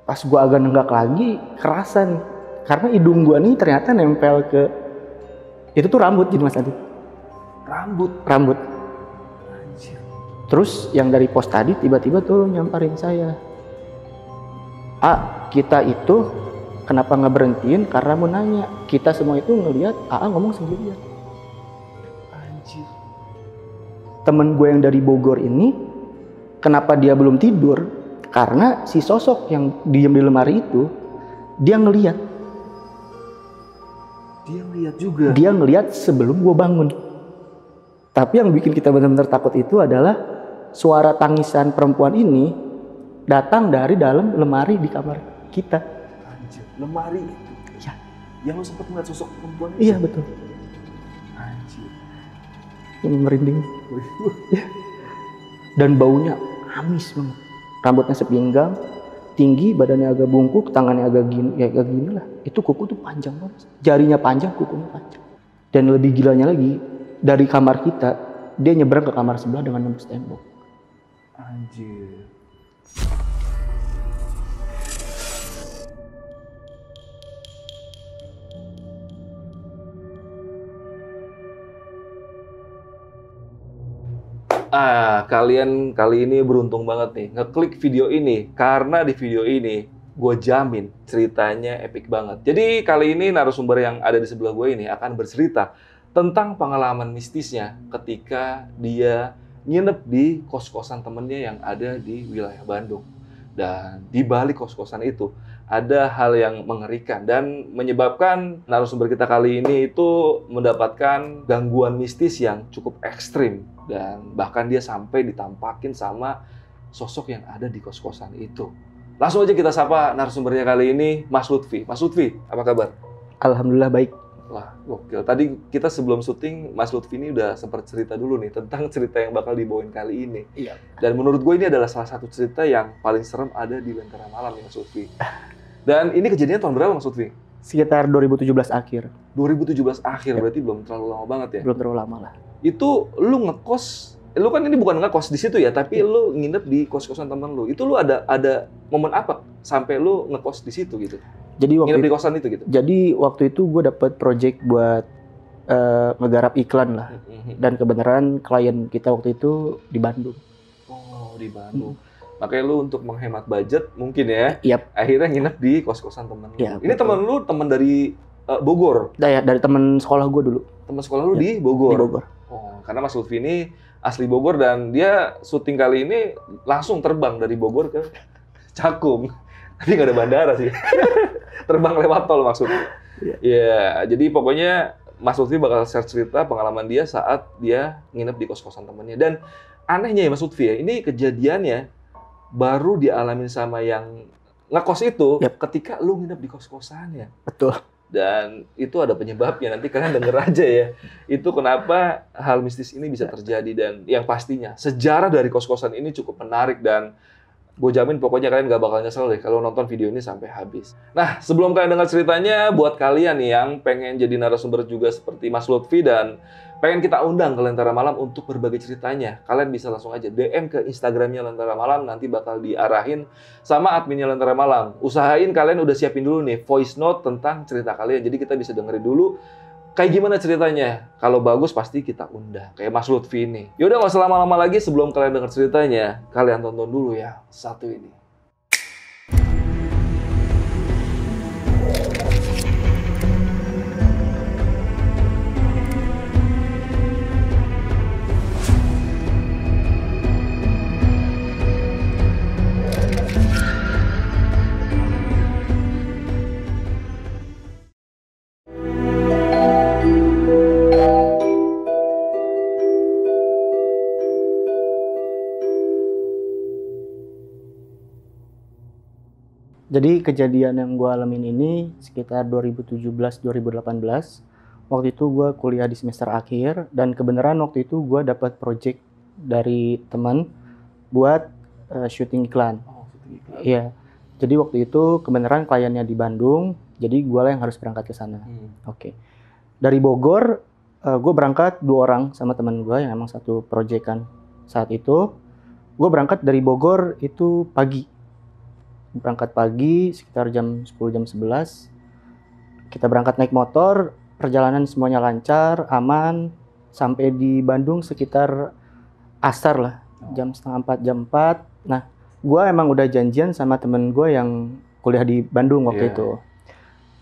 Pas gue agak nenggak lagi, kerasa nih. Karena hidung gue nih ternyata nempel ke, itu tuh rambut jadi Mas Adi. Rambut. Anjir. Terus yang dari pos tadi tiba-tiba tuh nyamperin saya. Kita itu kenapa nggak berhentiin? Karena mau nanya. Kita semua itu ngelihat ngomong sendirian. Anjir. Temen gue yang dari Bogor ini, kenapa dia belum tidur? Karena si sosok yang diem di lemari itu, dia ngelihat. Dia ngeliat juga? Dia ngelihat sebelum gue bangun. Tapi yang bikin kita benar-benar takut itu adalah suara tangisan perempuan ini datang dari dalam lemari di kamar kita. Anjir, lemari itu? Iya. Yang lo sempet ngeliat sosok perempuan itu? Iya betul. Anjir. Ini merinding. Dan baunya amis banget. Rambutnya sepinggang, tinggi, badannya agak bungkuk, tangannya agak gini lah. Itu kuku tuh panjang banget. Jarinya panjang, kukunya panjang. Dan lebih gilanya lagi, dari kamar kita, dia nyebrang ke kamar sebelah dengan nembus tembok. Anjir. Kalian kali ini beruntung banget nih ngeklik video ini, karena di video ini gue jamin ceritanya epic banget. Jadi kali ini narasumber yang ada di sebelah gue ini akan bercerita tentang pengalaman mistisnya ketika dia nginep di kos-kosan temennya yang ada di wilayah Bandung. Dan di balik kos-kosan itu ada hal yang mengerikan dan menyebabkan narasumber kita kali ini itu mendapatkan gangguan mistis yang cukup ekstrim. Dan bahkan dia sampai ditampakin sama sosok yang ada di kos-kosan itu. Langsung aja kita sapa narasumbernya kali ini, Mas Lutfi. Mas Lutfi, apa kabar? Alhamdulillah baik. Wah, gokil. Tadi kita sebelum syuting, Mas Lutfi ini udah sempat cerita dulu nih tentang cerita yang bakal dibawain kali ini. Iya. Dan menurut gue ini adalah salah satu cerita yang paling serem ada di Lentera Malam nih, Mas Lutfi. Dan ini kejadiannya tahun berapa, Mas Lutfi? Sekitar 2017 akhir. 2017 akhir, berarti belum terlalu lama banget ya? Belum terlalu lama lah. Itu lu ngekos, lu kan ini bukan ngekos di situ ya, tapi lu nginep di kos-kosan temen lu. Itu lu ada momen apa sampai lu ngekos di situ gitu? Jadi Nginep di kosan itu gitu? Jadi waktu itu gue dapet project buat ngegarap iklan lah. Dan kebenaran klien kita waktu itu di Bandung. Oh, di Bandung. Makanya lu untuk menghemat budget mungkin ya, Yap. akhirnya nginep di kos-kosan temen lu. Ya, Ini temen lu temen dari Bogor? Dari teman sekolah gue dulu. Temen sekolah lu Ya, di Bogor? Di Bogor. Oh, karena Mas Lutfi ini asli Bogor dan dia syuting kali ini langsung terbang dari Bogor ke Cakung. Tapi nggak ada bandara sih. Terbang lewat tol maksudnya. Iya, jadi pokoknya Mas Lutfi bakal share cerita pengalaman dia saat dia nginep di kos-kosan temennya. Dan anehnya ya Mas Lutfi ya, ini kejadiannya baru dialamin sama yang ngekos itu ketika lu nginep di kos-kosannya. Betul. Dan itu ada penyebabnya, nanti kalian denger aja ya. Itu kenapa hal mistis ini bisa terjadi. Dan yang pastinya, sejarah dari kos-kosan ini cukup menarik dan gue jamin pokoknya kalian gak bakal nyesel deh kalau nonton video ini sampai habis. Nah, sebelum kalian dengar ceritanya, buat kalian nih yang pengen jadi narasumber juga seperti Mas Lutfi dan pengen kita undang ke Lentera Malam untuk berbagi ceritanya, kalian bisa langsung aja DM ke Instagramnya Lentera Malam, nanti bakal diarahin sama adminnya Lentera Malam. Usahain kalian udah siapin dulu nih voice note tentang cerita kalian, jadi kita bisa dengerin dulu kayak gimana ceritanya. Kalau bagus pasti kita undang, kayak Mas Lutfi ini. Yaudah nggak usah lama-lama lagi, sebelum kalian denger ceritanya, kalian tonton dulu ya satu ini. Jadi kejadian yang gue alamin ini sekitar 2017-2018. Waktu itu gue kuliah di semester akhir dan kebenaran waktu itu gue dapat project dari teman buat syuting iklan. Oh, syuting iklan. Iya. Jadi waktu itu kebenaran kliennya di Bandung, jadi gue lah yang harus berangkat ke sana. Oke. Dari Bogor, gue berangkat 2 orang sama teman gue yang emang satu project kan. Saat itu gue berangkat dari Bogor itu pagi. berangkat pagi sekitar jam 10 jam 11. Kita berangkat naik motor, perjalanan semuanya lancar, aman, sampai di Bandung sekitar asar lah, jam setengah 4, jam 4. Nah, gue emang udah janjian sama temen gue yang kuliah di Bandung waktu itu.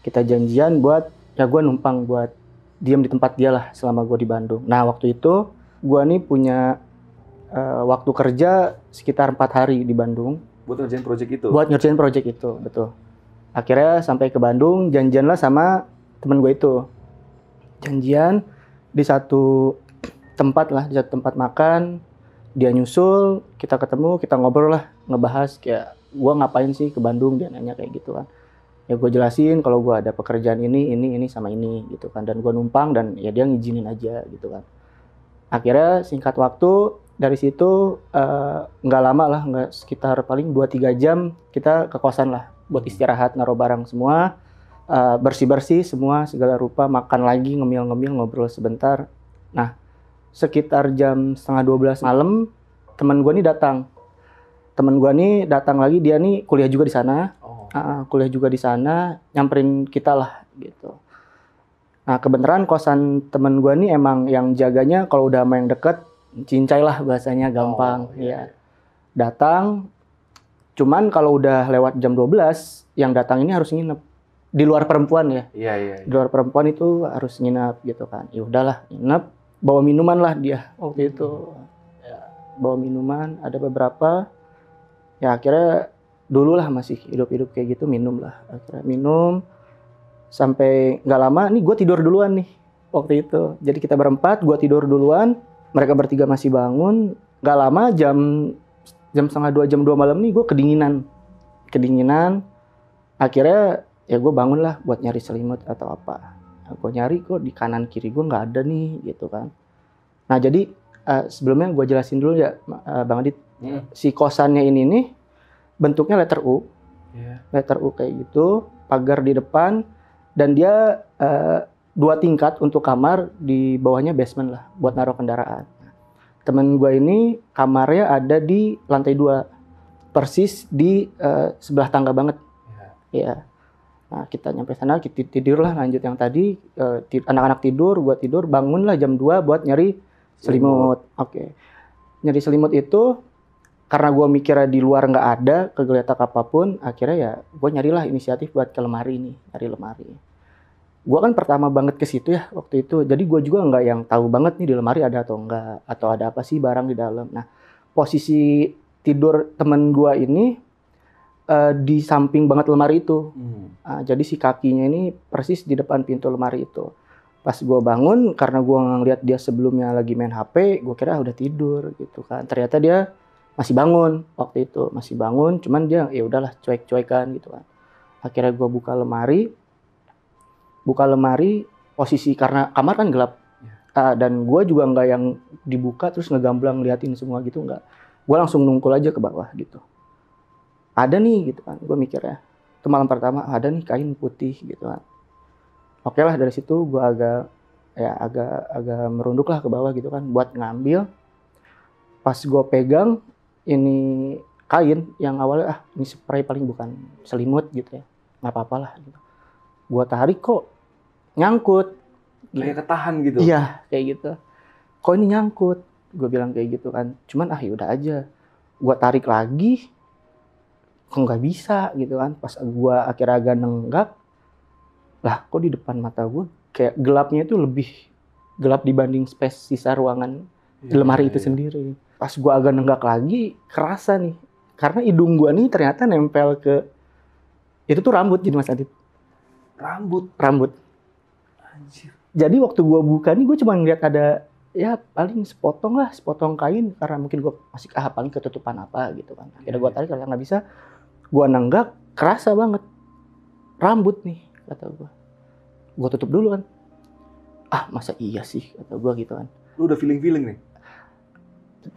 Kita janjian buat, ya gue numpang buat diem di tempat dia lah selama gue di Bandung. Nah, waktu itu gue nih punya waktu kerja sekitar 4 hari di Bandung. Buat ngerjain project itu? Buat ngerjain project itu, betul. Akhirnya sampai ke Bandung, janjian lah sama temen gue itu. Janjian di satu tempat lah, di satu tempat makan. Dia nyusul, kita ketemu, kita ngobrol lah, ngebahas kayak gue ngapain sih ke Bandung, dia nanya kayak gitu kan. Ya gue jelasin kalau gue ada pekerjaan ini sama ini gitu kan. Dan gue numpang dan ya dia ngizinin aja gitu kan. Akhirnya singkat waktu, dari situ nggak lama lah, nggak sekitar paling 2-3 jam kita ke kosan lah buat istirahat, naruh barang semua, bersih-bersih semua segala rupa, makan lagi, ngemil-ngemil, ngobrol sebentar. Nah, sekitar jam setengah 12 malam teman gue nih datang. Teman gue nih datang lagi, dia nih kuliah juga di sana. Kuliah juga di sana, nyamperin kita lah gitu. Nah, kebenaran kosan temen gue nih emang yang jaganya kalau udah sama yang deket, cincai lah bahasanya, gampang. Ya. Datang, cuman kalau udah lewat jam 12, yang datang ini harus nginep. Di luar perempuan ya. Iya. Di luar perempuan itu harus nginep gitu kan. Ya udahlah, nginep, bawa minuman lah dia waktu itu. Ya, bawa minuman, ada beberapa. Ya akhirnya dulu lah masih hidup-hidup kayak gitu, minum lah. Akhirnya minum. Sampai nggak lama, nih gue tidur duluan nih waktu itu. Jadi kita berempat, gue tidur duluan, mereka bertiga masih bangun. Nggak lama, jam setengah 2, jam 2 malam nih gue kedinginan. Akhirnya ya gue bangun lah buat nyari selimut atau apa. Nah, gue nyari kok di kanan kiri gue nggak ada nih gitu kan. Nah jadi sebelumnya gue jelasin dulu ya Bang Adit. Si kosannya ini nih bentuknya letter U. Letter U kayak gitu, pagar di depan. Dan dia 2 tingkat untuk kamar, di bawahnya basement lah buat naruh kendaraan. Temen gue ini kamarnya ada di lantai 2, persis di sebelah tangga banget. Iya. Nah kita nyampe sana, kita tidur lah, lanjut yang tadi, anak-anak tidur, gue tidur, bangun lah jam 2 buat nyari selimut. Oke. Nyari selimut itu karena gue mikirnya di luar nggak ada kegeletak apapun, akhirnya ya gue nyarilah inisiatif buat ke lemari nih, cari lemari. Gue kan pertama banget ke situ ya waktu itu, jadi gue juga nggak yang tahu banget nih di lemari ada atau enggak, atau ada apa sih barang di dalam. Nah, posisi tidur temen gue ini di samping banget lemari itu. Jadi si kakinya ini persis di depan pintu lemari itu. Pas gue bangun, karena gue ngeliat dia sebelumnya lagi main HP, gue kira udah tidur gitu kan. Ternyata dia masih bangun waktu itu, masih bangun, cuman dia ya udahlah cuek-cuekan gitu kan. Akhirnya gue buka lemari, posisi karena kamar kan gelap, dan gue juga nggak yang dibuka terus ngegamblang liatin semua gitu, nggak. Gue langsung nungkul aja ke bawah gitu. Ada nih gitu kan, gue mikirnya. Itu malam pertama, ada nih kain putih gitu kan. Oke lah, dari situ gue agak merunduk lah ke bawah gitu kan, buat ngambil. Pas gue pegang ini kain yang awalnya ini spray paling bukan selimut gitu ya, nggak apa-apa lah gitu. Gue tarik kok nyangkut, kayak ketahan gitu. Iya kayak gitu, kok ini nyangkut, gue bilang kayak gitu kan. Cuman yaudah aja, gue tarik lagi kok nggak bisa gitu kan. Pas gue akhirnya agak nenggak lah, kok di depan mata gue kayak gelapnya itu lebih gelap dibanding space sisa ruangan lemari itu sendiri. Pas gue agak nenggak lagi, kerasa nih. Karena hidung gue nih ternyata nempel ke... Itu tuh rambut, jadi Mas Adit. Rambut. Anjir. Jadi waktu gue buka nih, gue cuma ngeliat ada... Ya paling sepotong kain. Karena mungkin gue masih paling ketutupan apa gitu kan. Akhirnya gue tarik, kalau nggak bisa. Gue nenggak, kerasa banget. Rambut nih, kata gue. Gue tutup dulu kan. Masa iya sih, kata gue gitu kan. Lu udah feeling nih?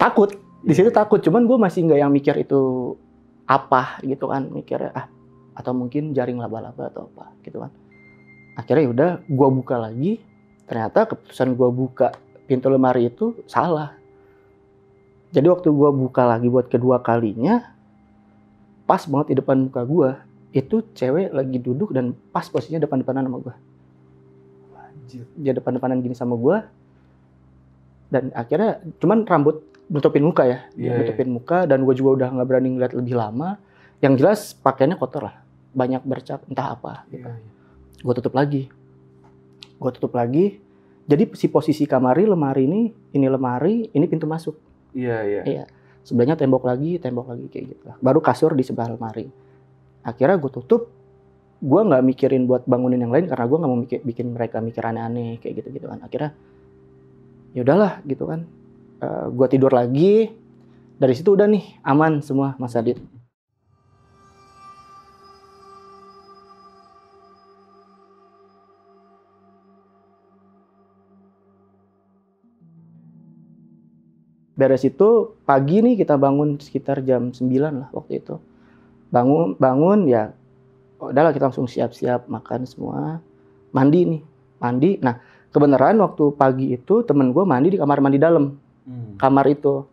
Takut, di situ takut, cuman gue masih nggak yang mikir itu apa gitu kan, mikirnya atau mungkin jaring laba-laba atau apa gitu kan. Akhirnya udah gue buka lagi, ternyata keputusan gue buka pintu lemari itu salah. Jadi waktu gue buka lagi buat kedua kalinya, pas banget di depan muka gue, itu cewek lagi duduk dan pas posisinya depan-depanan sama gue. Anjir. Dia depan-depanan gini sama gue, dan akhirnya cuman rambut nutupin muka ya, Iya, nutupin muka, dan gue juga udah nggak berani ngeliat lebih lama. Yang jelas pakaiannya kotor lah, banyak bercak entah apa. Gitu. Iya, iya. Gue tutup lagi. Jadi si posisi lemari ini lemari, ini pintu masuk. Iya, iya. Iya. Sebelahnya tembok lagi kayak gitu lah. Baru kasur di sebelah lemari. Akhirnya gue tutup. Gue nggak mikirin buat bangunin yang lain karena gue nggak mau bikin mereka mikir aneh-aneh kayak gitu kan. Akhirnya ya udahlah gitu kan. Gue tidur lagi. Dari situ udah nih aman semua Mas Adit. Beres itu pagi nih kita bangun sekitar jam 9 lah waktu itu. Bangun ya udahlah kita langsung siap-siap makan semua. Mandi. Nah, kebenaran waktu pagi itu temen gue mandi di kamar mandi dalam. Kamar itu.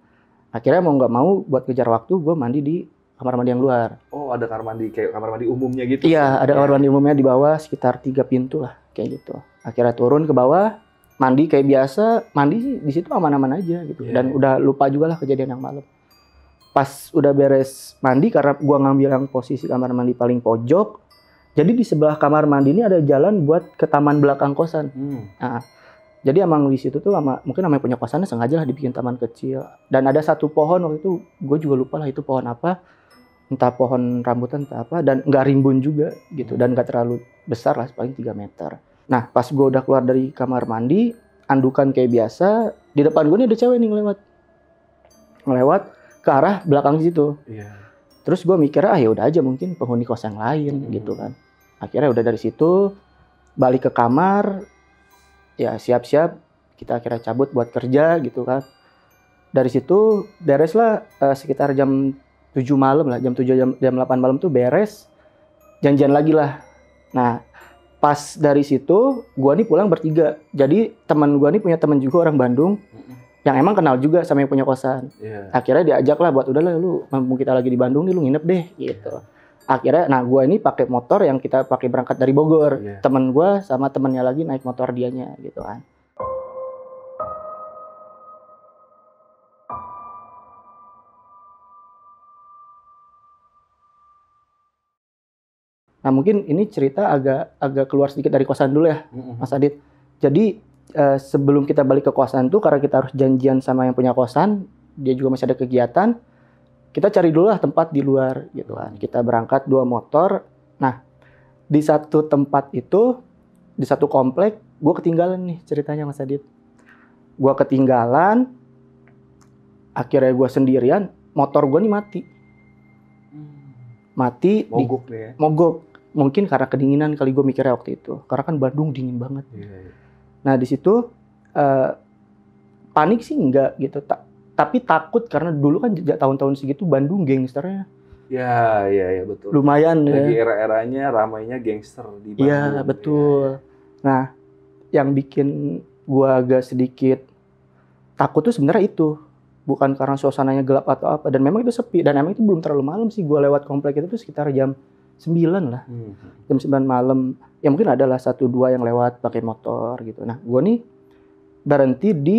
Akhirnya mau nggak mau buat kejar waktu gue mandi di kamar mandi yang luar. Oh, ada kamar mandi kayak kamar mandi umumnya gitu? Iya, ada kamar mandi umumnya di bawah sekitar 3 pintu lah kayak gitu. Akhirnya turun ke bawah. Mandi kayak biasa, mandi di situ aman-aman aja gitu. Yeah. Dan udah lupa juga lah kejadian yang malam. Pas udah beres mandi, karena gua ngambil yang posisi kamar mandi paling pojok, jadi di sebelah kamar mandi ini ada jalan buat ke taman belakang kosan. Nah, jadi emang di situ tuh mungkin namanya punya kosannya sengaja lah dibikin taman kecil. Dan ada satu pohon waktu itu, gue juga lupa lah itu pohon apa, entah pohon rambutan entah apa, dan nggak rimbun juga gitu, dan nggak terlalu besar lah, paling 3 meter. Nah, pas gue udah keluar dari kamar mandi, andukan kayak biasa, di depan gue nih ada cewek nih ngelewat ke arah belakang situ. Iya. Terus gue mikir, ya udah aja mungkin penghuni kos yang lain gitu kan. Akhirnya udah dari situ balik ke kamar, ya siap-siap kita akhirnya cabut buat kerja gitu kan. Dari situ beres lah sekitar jam 7 malam lah, jam 8 malam tuh beres, janjian lagi lah. Nah, pas dari situ, gua nih pulang bertiga. Jadi teman gua nih punya teman juga orang Bandung, yang emang kenal juga sama yang punya kosan. Yeah. Akhirnya diajak lah buat udahlah lu, mumpung kita lagi di Bandung nih lu nginep deh gitu. Akhirnya, nah gua ini pakai motor yang kita pakai berangkat dari Bogor. Yeah. Temen gua sama temennya lagi naik motor dianya gitu kan. Nah mungkin ini cerita agak keluar sedikit dari kosan dulu ya, Mas Adit. Jadi sebelum kita balik ke kosan tuh, karena kita harus janjian sama yang punya kosan, dia juga masih ada kegiatan, kita cari dulu lah tempat di luar gitu kan. Kita berangkat 2 motor. Nah di satu tempat itu, di satu komplek, gue ketinggalan nih ceritanya Mas Adit. Gue ketinggalan, akhirnya gue sendirian, motor gue nih mati. Mogok nih ya? Mogok. Mungkin karena kedinginan kali gue mikirnya waktu itu. Karena kan Bandung dingin banget. Yeah. Nah di situ panik sih enggak gitu. Tapi takut karena dulu kan tahun-tahun segitu Bandung gangsternya. Ya, betul. Lumayan lagi ya. era-eranya ramainya gangster di Bandung. Iya betul. Nah yang bikin gue agak sedikit takut tuh sebenarnya itu. Bukan karena suasananya gelap atau apa. Dan memang itu sepi. Dan emang itu belum terlalu malam sih. Gue lewat komplek itu tuh sekitar jam 9 lah. Jam 9 malam. Ya mungkin adalah 1-2 yang lewat pakai motor gitu. Nah gue nih berhenti di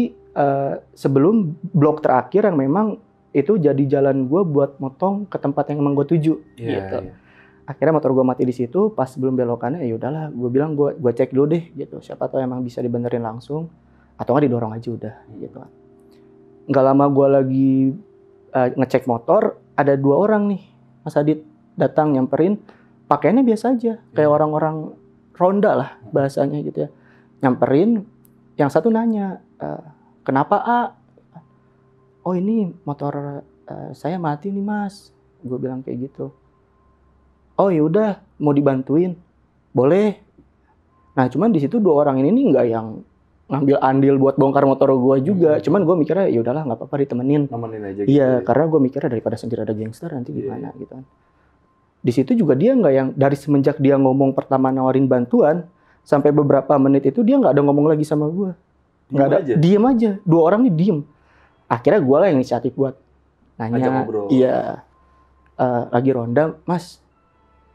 sebelum blok terakhir yang memang itu jadi jalan gue buat motong ke tempat yang emang gue tuju. Gitu. Yeah. Akhirnya motor gue mati di situ. Pas sebelum belokannya ya udahlah. Gue bilang gue cek dulu deh gitu. Siapa tahu emang bisa dibenerin langsung. Atau nggak didorong aja udah gitu. Nggak lama gue lagi ngecek motor, ada 2 orang nih, Mas Adit, datang nyamperin, pakaiannya biasa aja, kayak orang-orang ronda lah bahasanya gitu ya. Nyamperin, yang satu nanya, kenapa A? Oh ini motor saya mati nih Mas, gue bilang kayak gitu. Oh yaudah, mau dibantuin, boleh. Nah cuman di situ 2 orang ini nih nggak yang ngambil andil buat bongkar motor gue juga. Cuman gue mikirnya ya udahlah nggak apa-apa ditemenin. Nemenin aja gitu. Iya, karena gue mikirnya daripada sendiri ada gangster nanti gimana gitu kan. Di situ juga dia nggak yang dari semenjak dia ngomong pertama nawarin bantuan sampai beberapa menit itu dia nggak ada ngomong lagi sama gue. Nggak ada. Diem aja. 2 orang nih diem. Akhirnya gue lah yang inisiatif buat nanya. Ajak ngobrol. Iya. lagi ronda, Mas.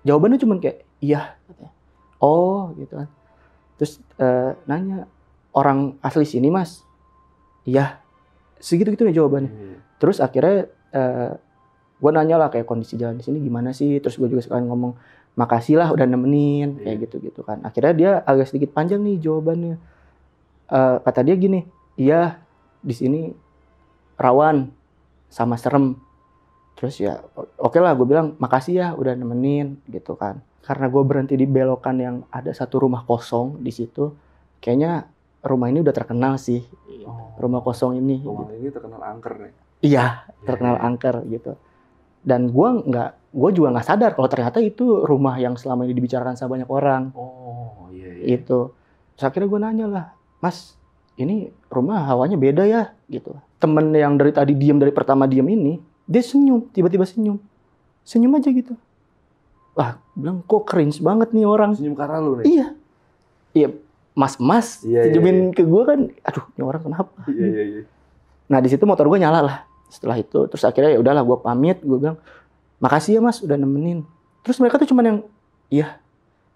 Jawabannya cuma kayak iya, katanya. Oh gitu kan. Terus nanya, orang asli sini Mas? Iya. Segitu-gitu nih jawabannya. Terus akhirnya gue nanya lah kayak kondisi jalan di sini gimana sih. Terus gue juga sekalian ngomong makasih lah udah nemenin kayak gitu-gitu kan. Akhirnya dia agak sedikit panjang nih jawabannya. Kata dia gini, iya di sini rawan sama serem. Terus ya oke lah gue bilang makasih ya udah nemenin gitu kan. Karena gue berhenti di belokan yang ada satu rumah kosong di situ, kayaknya rumah ini udah terkenal sih. Rumah kosong ini. Rumah ini terkenal angker nih. Iya, terkenal angker gitu. Dan gue juga nggak sadar kalau ternyata itu rumah yang selama ini dibicarakan sama banyak orang. Oh iya. Itu. Terus akhirnya gue nanya lah, Mas, ini rumah hawanya beda ya gitu. Temen yang dari tadi dari pertama diem ini, dia senyum, tiba-tiba senyum aja gitu. Wah, bilang kok cringe banget nih orang. Senyum karena lu nih. Iya, mas senyumin ke gue kan, aduh ini orang kenapa? Iya. Nah di situ motor gue nyala lah. Setelah itu, terus akhirnya ya udahlah gue pamit, gue bilang makasih ya Mas udah nemenin. Terus mereka tuh cuman yang iya,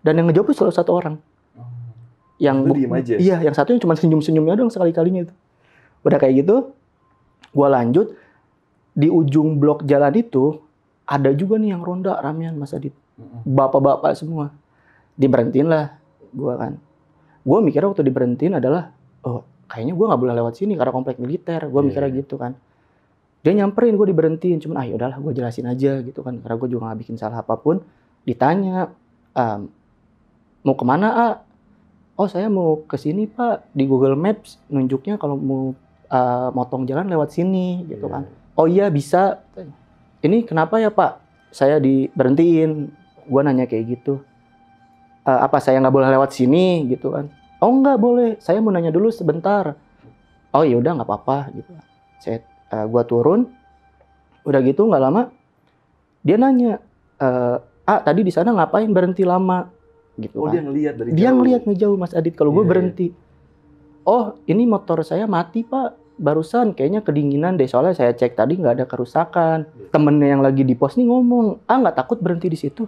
dan yang ngejawab tuh selalu satu orang. Yang diem aja. Iya, yang satu yang cuma senyum-senyumnya doang sekali-kalinya itu. Udah kayak gitu, gue lanjut di ujung blok jalan itu ada juga nih yang ronda ramean Mas Adit. Bapak-bapak semua. Diberhentiin lah gue kan. Gue mikirnya waktu diberhentiin adalah oh kayaknya gue nggak boleh lewat sini karena komplek militer. Gue mikirnya gitu kan. Dia nyamperin gue diberhentiin, cuman yaudahlah gue jelasin aja gitu kan. Karena gue juga nggak bikin salah apapun. Ditanya mau kemana Oh saya mau ke sini Pak, di Google Maps nunjuknya kalau mau motong jalan lewat sini gitu kan. Oh iya bisa. Ini kenapa ya Pak? Saya diberhentiin. Gue nanya kayak gitu. Apa saya nggak boleh lewat sini gitu kan? Oh nggak boleh. Saya mau nanya dulu sebentar. Oh ya udah nggak apa-apa gitu. Gue turun. Udah gitu nggak lama dia nanya, tadi di sana ngapain berhenti lama? Gitu oh kan. dia ngelihat dari dia jauh. ngelihat ngejauh Mas Adit kalau gue berhenti. Oh ini motor saya mati Pak barusan kayaknya kedinginan deh soalnya saya cek tadi nggak ada kerusakan. Temennya yang lagi di pos nih ngomong nggak takut berhenti di situ?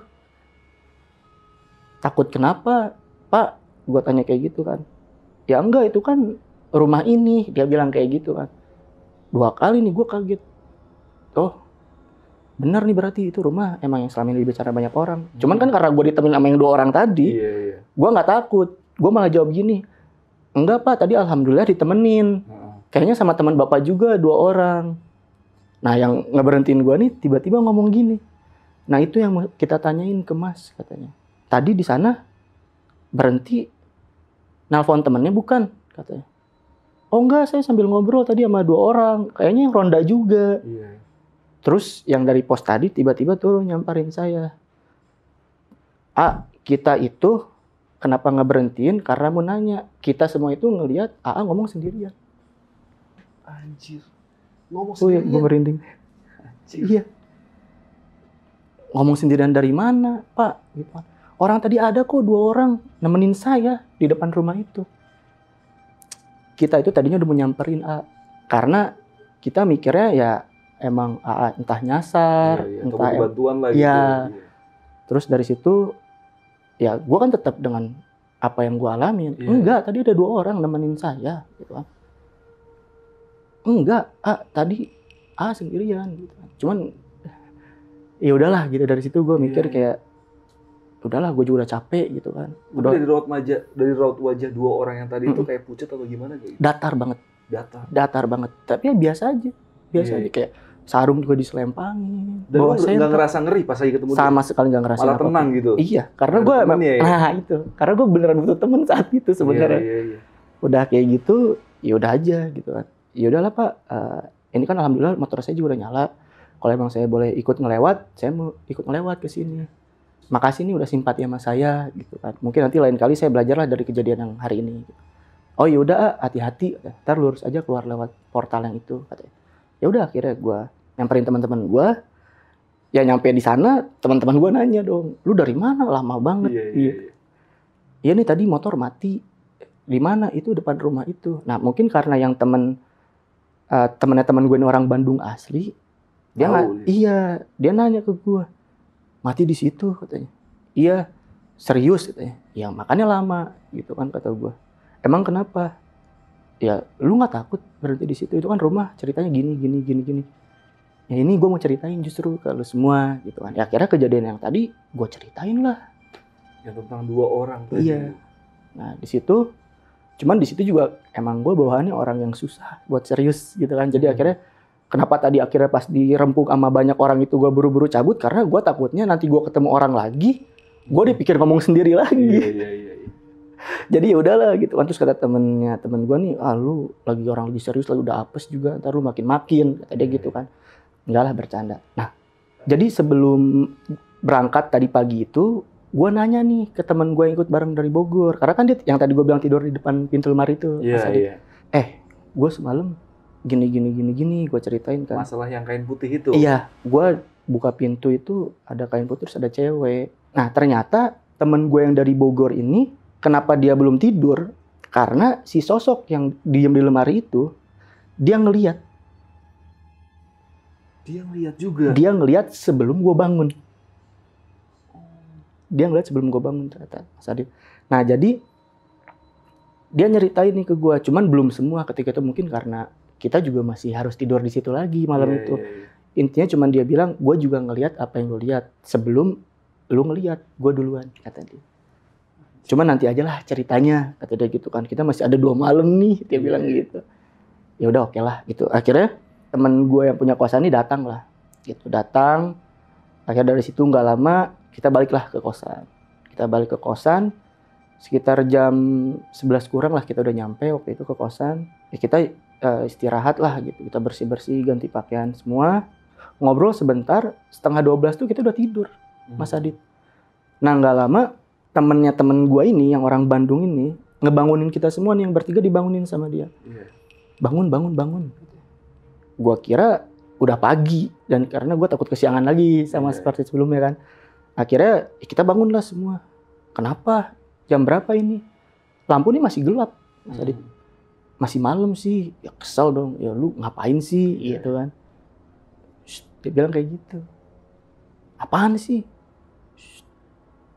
Takut kenapa Pak? Gue tanya kayak gitu kan. Ya enggak itu kan rumah ini, dia bilang kayak gitu kan. 2 kali nih gue kaget. Oh benar nih berarti itu rumah emang yang selama ini bicara banyak orang. Cuman kan karena gue ditemenin sama yang 2 orang tadi, gue nggak takut. Gue malah jawab gini, enggak Pak, tadi alhamdulillah ditemenin. Kayaknya sama teman Bapak juga 2 orang. Nah yang ngeberhentiin gue nih tiba-tiba ngomong gini. Nah itu yang kita tanyain ke Mas katanya. Tadi di sana berhenti nelpon temennya bukan katanya. Oh enggak, saya sambil ngobrol tadi sama 2 orang. Kayaknya yang ronda juga. Terus yang dari pos tadi tiba-tiba turun nyamperin saya. Kita itu kenapa nggak berhentiin? Karena mau nanya. Kita semua itu ngelihat ngomong sendirian. Anjir. Ngomong sendirian? Gue merinding. Iya. Ngomong sendirian dari mana, Pak? Gitu. Orang tadi ada kok 2 orang nemenin saya di depan rumah itu. Kita itu tadinya udah mau nyamperin karena kita mikirnya ya emang entah nyasar, entah bantuan lah gitu. Terus dari situ ya gue kan tetap dengan apa yang gue alamin. Enggak, tadi ada 2 orang nemenin saya gitu kan. Enggak, tadi sendirian gitu kan. Cuman ya udahlah gitu, dari situ gue mikir kayak udahlah gue juga udah capek gitu kan. Dari raut wajah 2 orang yang tadi itu kayak pucat atau gimana gitu? Datar banget. Tapi ya biasa aja kayak sarung juga diselempangin. Dan lu nggak ngerasa ngeri pas lagi ketemu sama sekali nggak ngerasa malah tenang gitu. Iya, karena gue karena gue beneran butuh temen saat itu sebenarnya. Udah kayak gitu, ya udah aja gitu kan. Ya udahlah Pak, ini kan alhamdulillah motor saya juga udah nyala. Kalau emang saya boleh ikut ngelewat, saya mau ikut ngelewat ke sini. Makasih nih udah simpati sama saya gitu kan. Mungkin nanti lain kali saya belajarlah dari kejadian yang hari ini. Oh ya udah, hati-hati. Ntar lurus aja keluar lewat portal yang itu katanya. Ya udah akhirnya gue nyamperin teman-teman gue. Ya nyampe di sana teman-teman gue nanya dong, lu dari mana? Lama banget. Iya nih tadi motor mati. Di mana? Itu depan rumah itu. Nah mungkin karena yang temennya teman gue ini orang Bandung asli, Dia nanya ke gue, mati di situ katanya. Iya, serius katanya. Ya makanya lama gitu kan kata gue. Emang kenapa? Ya lu nggak takut berhenti di situ, itu kan rumah ceritanya gini. Ya ini gue mau ceritain justru ke lu semua gitu kan. Ya akhirnya kejadian yang tadi gue ceritain lah. Yang tentang 2 orang tadi. Iya. Nah di situ, cuman di situ juga emang gue bawaannya orang yang susah buat serius gitu kan. Jadi akhirnya kenapa tadi akhirnya pas dirempuk sama banyak orang itu gue buru-buru cabut, karena gue takutnya nanti gue ketemu orang lagi, gue dipikir ngomong sendiri lagi. Iya. Jadi ya udahlah gitu kan. Terus kata temen gue nih, lu lagi orang lagi serius, lagi udah apes juga, ntar lu makin kata dia gitu kan. Enggak lah, bercanda. Nah jadi sebelum berangkat tadi pagi itu, gue nanya nih ke temen gue yang ikut bareng dari Bogor, karena kan dia yang tadi gue bilang tidur di depan pintu lemari itu. Iya. Gue semalam gini, gue ceritain kan. Masalah yang kain putih itu. Iya, gue buka pintu itu ada kain putih terus ada cewek. Nah ternyata temen gue yang dari Bogor ini, kenapa dia belum tidur? Karena si sosok yang diem di lemari itu, dia ngelihat. Dia ngelihat juga. Dia ngelihat sebelum gue bangun. Ternyata Mas Adit. Nah jadi dia nyeritain nih ke gue, cuman belum semua ketika itu, mungkin karena kita juga masih harus tidur di situ lagi malam itu. Intinya cuman dia bilang, gue juga ngelihat apa yang lo lihat sebelum lo ngelihat gue duluan, kata dia. Cuman nanti aja lah ceritanya, kata dia gitu kan. Kita masih ada 2 malam nih, dia bilang gitu. Ya udah oke lah gitu. Akhirnya temen gue yang punya kosan ini datang lah, gitu. Datang. Akhirnya dari situ nggak lama kita baliklah ke kosan. Sekitar jam 11 kurang lah kita udah nyampe waktu itu ke kosan. Ya kita istirahat lah gitu. Kita bersih-bersih, ganti pakaian semua. Ngobrol sebentar, setengah 12 tuh kita udah tidur, Mas Adit. Nah nggak lama temennya temen gue ini, yang orang Bandung ini, ngebangunin kita semua nih, yang bertiga dibangunin sama dia. Bangun. Gue kira udah pagi, dan karena gue takut kesiangan lagi sama seperti sebelumnya kan. Akhirnya kita bangun lah semua. Kenapa? Jam berapa ini? Lampu nih masih gelap, Mas Adit. Masih malam sih. Ya kesel dong. Ya lu ngapain sih? Gitu kan. Dia bilang kayak gitu. Apaan sih?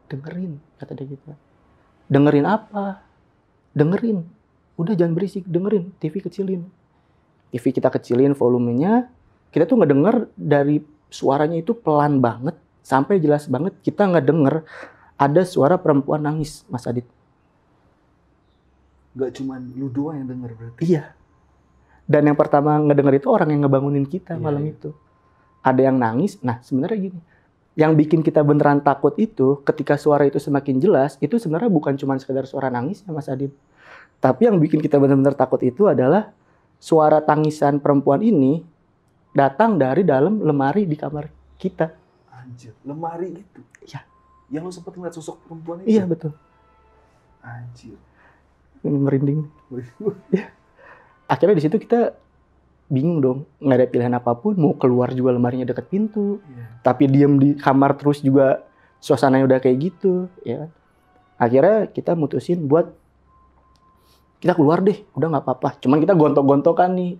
Dengerin, kata dia gitu. Dengerin apa? Dengerin. Udah jangan berisik, dengerin. TV kecilin. TV kita kecilin volumenya. Kita tuh ngedenger dari suaranya itu pelan banget sampai jelas banget. Kita ngedenger ada suara perempuan nangis, Mas Adit. Gak cuma lu doang yang denger berarti? Iya. Dan yang pertama ngedenger itu orang yang ngebangunin kita malam itu. Ada yang nangis. Nah sebenarnya gini, yang bikin kita beneran takut itu ketika suara itu semakin jelas, itu sebenarnya bukan cuma sekedar suara nangis ya Mas Adit. Tapi yang bikin kita benar-benar takut itu adalah suara tangisan perempuan ini datang dari dalam lemari di kamar kita. Anjir, lemari itu? Iya. Yang lu sempat ngeliat sosok perempuan itu? Iya betul. Anjir. Ini merinding. Ya. Akhirnya di situ kita bingung dong, nggak ada pilihan apapun, mau keluar juga lemarinya deket pintu, tapi diem di kamar terus juga suasananya udah kayak gitu, ya. Akhirnya kita mutusin buat kita keluar deh, udah nggak apa-apa. Cuman kita gontok-gontokan nih,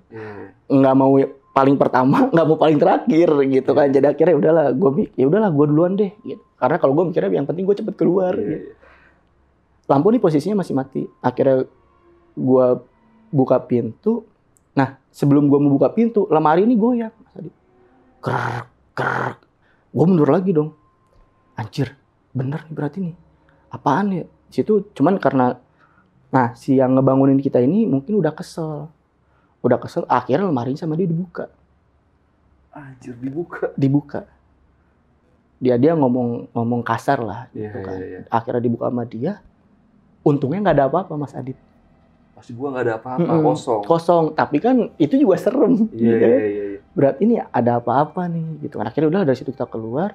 nggak mau paling pertama, nggak mau paling terakhir gitu kan. Jadi akhirnya udahlah gue duluan deh, gitu. Karena kalau gue mikirnya yang penting gue cepet keluar. Gitu. Lampu nih posisinya masih mati. Akhirnya gue buka pintu. Nah, sebelum gue mau buka pintu, lemari ini goyang. Krrrr. Gue mundur lagi dong. Anjir, bener nih berarti nih. Apaan ya? Di situ cuman karena, nah si yang ngebangunin kita ini mungkin udah kesel. Akhirnya lemarinya sama dia dibuka. Anjir, dibuka? Dibuka. Dia ngomong kasar lah. Gitu kan. Akhirnya dibuka sama dia. Untungnya nggak ada apa-apa, Mas Adit. Pasti gua nggak ada apa-apa, kosong. Tapi kan itu juga serem. Iya. Berarti ini ada apa-apa nih, gitu. Akhirnya udah dari situ kita keluar.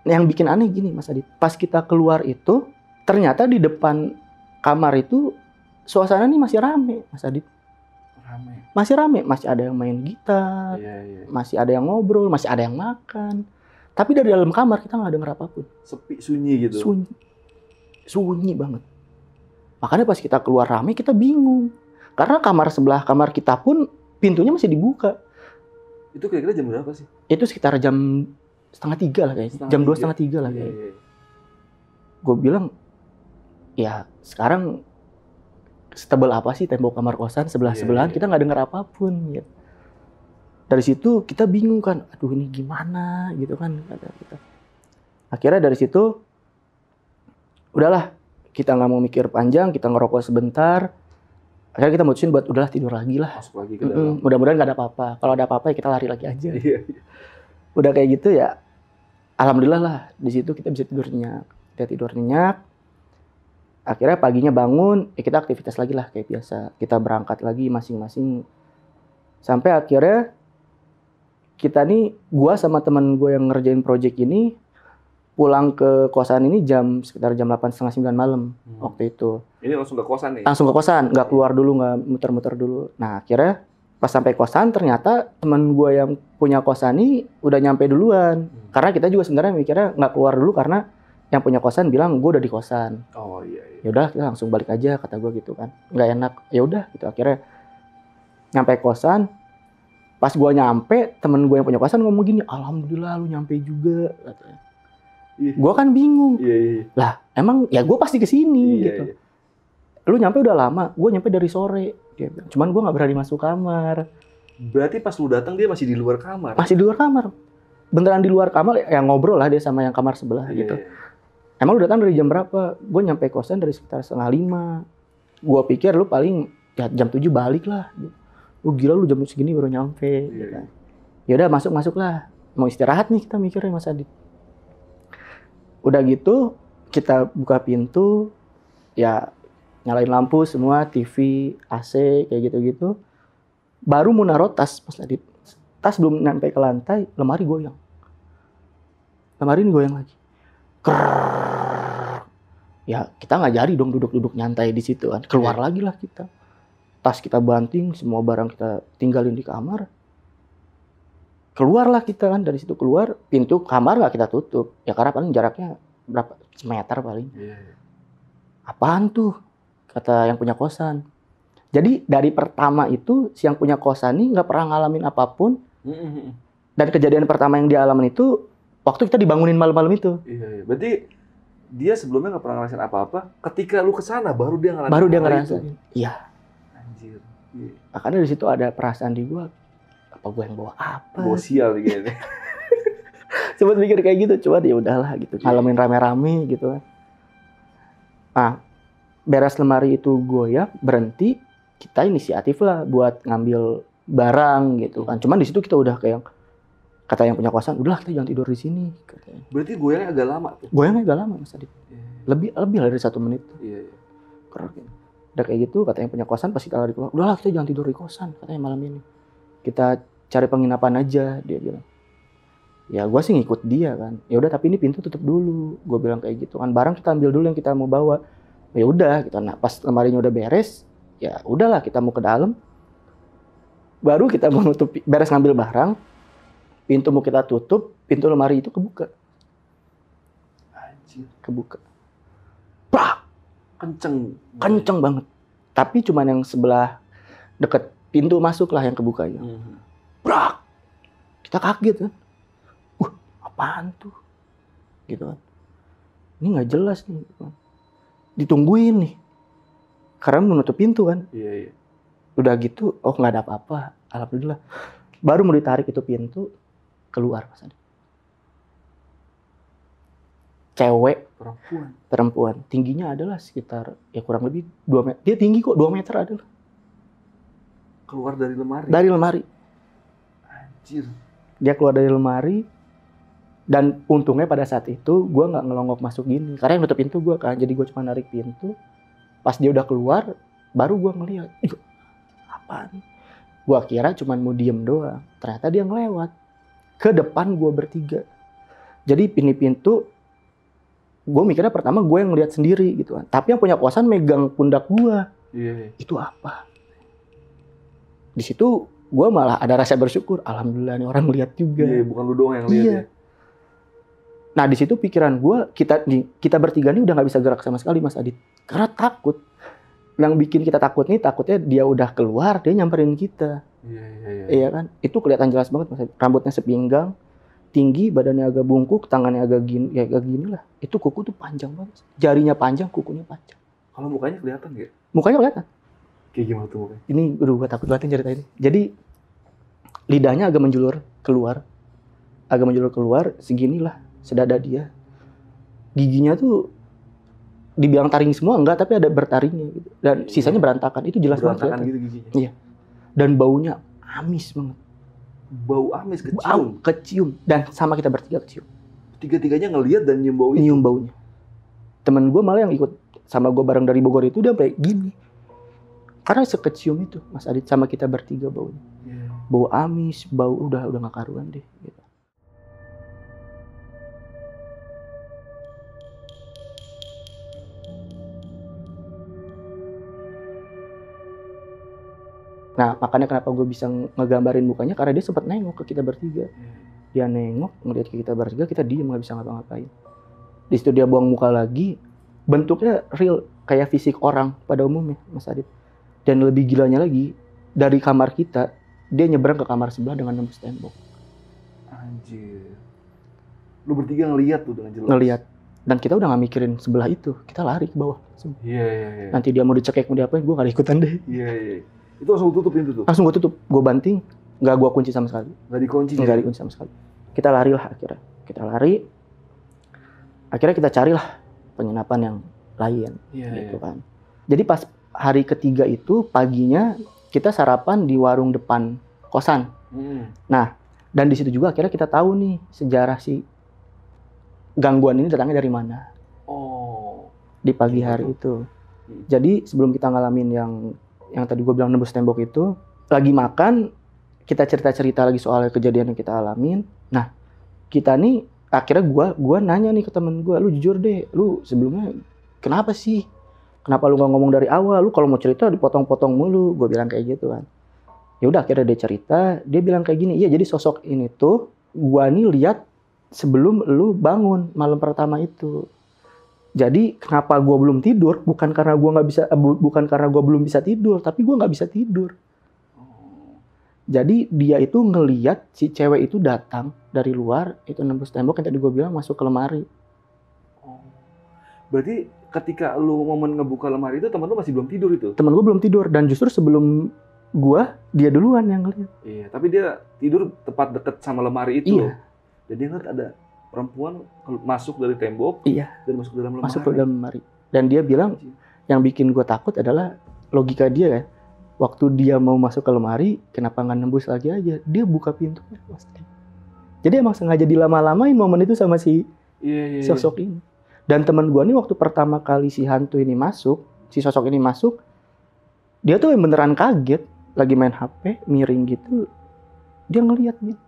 Yang bikin aneh gini, Mas Adit. Pas kita keluar itu, ternyata di depan kamar itu suasana nih masih rame, Mas Adit. Masih rame, masih ada yang main gitar, masih ada yang ngobrol, masih ada yang makan. Tapi dari dalam kamar kita nggak denger apapun. Sepi, sunyi gitu. Sunyi banget. Makanya pas kita keluar rame, kita bingung. Karena kamar sebelah kamar kita pun pintunya masih dibuka. Itu kira-kira jam berapa sih? Itu sekitar jam 2:30 lah kayaknya. Jam 2, 2:30 lah kayaknya. Iya. Gue bilang, ya sekarang setebal apa sih tembok kamar kosan sebelah-sebelahan, Iya. kita nggak dengar apapun gitu. Dari situ kita bingung kan, aduh ini gimana gitu kan kata kita. Akhirnya dari situ udahlah, kita nggak mau mikir panjang, kita ngerokok sebentar. Akhirnya kita mutusin buat udahlah tidur lagi lah. Masuk lagi ke dalam. Mudah-mudahan nggak ada apa-apa. Kalau ada apa-apa ya kita lari lagi aja. Iya. Udah kayak gitu ya, alhamdulillah lah di situ kita bisa tidur nyenyak. Kita tidur nyenyak. Akhirnya paginya bangun, ya kita aktivitas lagi lah kayak biasa. Kita berangkat lagi masing-masing. Sampai akhirnya kita nih, gua sama teman gue yang ngerjain project ini pulang ke kosan ini sekitar jam 8:30, 9 malam waktu itu. Ini langsung ke kosan nih? Langsung ke kosan, nggak keluar dulu, nggak muter-muter dulu. Nah akhirnya pas sampai kosan ternyata teman gue yang punya kosan ini udah nyampe duluan. Karena kita juga sebenarnya mikirnya nggak keluar dulu karena yang punya kosan bilang gue udah di kosan. Oh iya. Ya udah kita langsung balik aja kata gue gitu kan. Nggak enak. Ya udah gitu akhirnya nyampe kosan. Pas gue nyampe, temen gue yang punya kosan ngomong gini, alhamdulillah lu nyampe juga katanya. Iya. Gue kan bingung. Iya. Lah emang ya gue pasti kesini Iya, gitu. iya. Lu nyampe udah lama, gue nyampe dari sore. Dia bilang, cuman gue nggak berani masuk kamar. Berarti pas lu datang dia masih di luar kamar? Masih di luar kamar. Beneran di luar kamar, ya ngobrol lah dia sama yang kamar sebelah Iya, gitu. iya. Emang lu datang dari jam berapa? Gue nyampe kosan dari sekitar 4:30. Gue pikir lu paling ya jam 7 balik lah. Lu gila lu jam segini baru nyampe. Iya. Gitu. Ya udah masuk lah. Mau istirahat nih kita mikirnya Mas Adit. Udah gitu kita buka pintu, ya nyalain lampu semua, TV, AC kayak gitu-gitu. Baru mau naruh tas Mas Adit. Tas belum nyampe ke lantai, lemari goyang. Lemari ini goyang lagi. Krrrr. Ya kita nggak jadi dong duduk-duduk nyantai di situ kan. Keluar lagi lah kita. Tas kita banting, semua barang kita tinggalin di kamar. Keluarlah kita kan dari situ keluar, pintu kamar nggak kita tutup. Ya karena paling jaraknya berapa meter paling. Iya. Apaan tuh? Kata yang punya kosan. Jadi dari pertama itu si yang punya kosan ini nggak pernah ngalamin apapun. Dan kejadian pertama yang dia alamin itu waktu kita dibangunin malam-malam itu. Iya. Berarti dia sebelumnya nggak pernah ngerasain apa-apa. Ketika lu kesana baru dia ngerasain. Baru dia hal itu. ngerasain. Iya. Anjir. Iya. Makanya dari situ ada perasaan di gua, apa gua yang bawa apa? Bawa sial gitu. Sempet mikir kayak gitu, coba ya udahlah gitu. Ngalamin rame-rame gitu kan. Nah, beres lemari itu goyah, berhenti, kita inisiatif lah buat ngambil barang gitu kan. Cuman di situ kita udah kayak kata yang punya kosan, udahlah kita jangan tidur di sini katanya. Berarti goyangnya agak lama tuh. Goyangnya agak lama Mas Adit. Iya. Lebih dari 1 menit. Iya. Keren. Udah kayak gitu, kata yang punya kosan pas kita lari keluar, udahlah kita jangan tidur di kosan katanya malam ini. Kita cari penginapan aja, dia bilang. Ya gue sih ngikut dia kan. Ya udah tapi ini pintu tutup dulu. Gue bilang kayak gitu kan. Barang kita ambil dulu yang kita mau bawa. Ya udah gitu. Nah, pas lemarinya udah beres, ya udahlah kita mau ke dalam. Baru kita mau nutup, beres ngambil barang, pintu mau kita tutup, pintu lemari itu kebuka. Anjir. Kebuka. Bah! Kenceng banget. Tapi cuman yang sebelah deket pintu masuk lah yang kebukanya. Brak! Kita kaget kan. Apaan tuh? Gitu kan. Ini nggak jelas nih. Ditungguin nih. Karena menutup pintu kan. Iya. Udah gitu, oh nggak ada apa-apa. Alhamdulillah. Baru mau ditarik itu pintu, keluar Mas Adi. Cewek. Perempuan. Tingginya adalah sekitar, ya kurang lebih 2 meter. Dia tinggi kok, 2 meter adalah. Keluar dari lemari? Dari lemari. Anjir. Dia keluar dari lemari. Dan untungnya pada saat itu gue nggak ngelongok masuk gini. Karena yang nutup pintu gue kan. Jadi gue cuma narik pintu. Pas dia udah keluar, baru gue ngeliat. Apaan? Gue kira cuma mau diem doang. Ternyata dia ngelewat. Ke depan gue bertiga. Jadi ini pintu, gue mikirnya pertama gue yang ngeliat sendiri gitu kan. Tapi yang punya kosan megang pundak gue. Iya. Itu apa? Di situ gue malah ada rasa bersyukur. Alhamdulillah nih orang lihat juga. Iya, bukan lu doang yang lihat ya. Nah di situ pikiran gue, kita bertiga ini udah nggak bisa gerak sama sekali Mas Adit, karena takut. Yang bikin kita takut nih, takutnya dia udah keluar, dia nyamperin kita. Iya kan? Itu kelihatan jelas banget, Mas. Rambutnya sepinggang, tinggi, badannya agak bungkuk, tangannya agak gini lah. Itu kuku tuh panjang banget. Jarinya panjang, kukunya panjang. Kalau mukanya kelihatan nggak? Mukanya kelihatan. Kayak gimana tuh mukanya? Ini gue takut banget cerita ini. Jadi lidahnya agak menjulur keluar, seginilah sedada dia. Giginya tuh dibilang taring semua enggak, tapi ada bertaringnya gitu. Dan sisanya berantakan. Itu jelas banget. Berantakan gitu giginya. Iya. Dan baunya amis banget. Bau amis, kecium. Kecium. Dan sama kita bertiga kecium. Tiga-tiganya ngelihat dan nyium bau itu. Nyium baunya. Temen gue malah yang ikut sama gue bareng dari Bogor itu dia sampai gini. Karena sekecium itu Mas Adit, sama kita bertiga baunya. Bau amis, bau udah gak karuan deh gitu. Nah, makanya kenapa gue bisa ngegambarin mukanya, karena dia sempat nengok ke kita bertiga. Dia nengok, ngeliat ke kita bertiga, kita diem, gak bisa ngapa-ngapain. Di situ dia buang muka lagi, bentuknya real, kayak fisik orang pada umumnya, Mas Adit. Dan lebih gilanya lagi, dari kamar kita, dia nyebrang ke kamar sebelah dengan nembus tembok. Anjir. Lu bertiga ngeliat tuh dengan jelas? Ngeliat. Dan kita udah gak mikirin sebelah itu, kita lari ke bawah. Iya. Nanti dia mau dicekek, mau diapain, gue gak ada ikutan deh. Iya. Itu langsung tutup pintu tuh? Langsung gue tutup, gue banting, gak gue kunci sama sekali. Gak dikunci? Gak dikunci sama sekali. Kita lari lah akhirnya. Akhirnya kita carilah penginapan yang lain. Gitu kan. Jadi pas hari ketiga itu, paginya kita sarapan di warung depan kosan. Nah, dan di situ juga akhirnya kita tahu nih sejarah si gangguan ini datangnya dari mana. Di pagi hari itu. Jadi sebelum kita ngalamin yang tadi gue bilang nembus tembok itu, lagi makan, kita cerita-cerita lagi soal kejadian yang kita alamin. Nah, kita nih, akhirnya gue nanya nih ke temen gue, lu jujur deh, lu sebelumnya kenapa sih? Kenapa lu gak ngomong dari awal? Lu kalau mau cerita dipotong-potong mulu, gue bilang kayak gitu kan. Ya udah akhirnya dia cerita, dia bilang kayak gini, iya jadi sosok ini tuh, gue nih lihat sebelum lu bangun malam pertama itu. Jadi kenapa gue belum tidur? Bukan karena gue belum bisa tidur, tapi gue nggak bisa tidur. Jadi dia itu ngelihat si cewek itu datang dari luar, itu nembus tembok yang tadi gue bilang masuk ke lemari. Berarti ketika lu momen ngebuka lemari itu teman lu masih belum tidur itu? Temen gue belum tidur dan justru sebelum gue dia duluan yang ngelihat. Iya, tapi dia tidur tepat deket sama lemari itu. Iya. Jadi dia ngeliat ada perempuan masuk dari tembok, dan masuk ke dalam lemari. Masuk ke dalam lemari. Dan dia bilang, yang bikin gue takut adalah logika dia kan. Waktu dia mau masuk ke lemari, kenapa nggak nembus lagi aja? Dia buka pintunya. Jadi emang sengaja dilama-lamain momen itu sama si sosok ini. Dan teman gue nih waktu pertama kali si hantu ini masuk, si sosok ini masuk, dia tuh beneran kaget. Lagi main HP, miring gitu. Dia ngeliat gitu.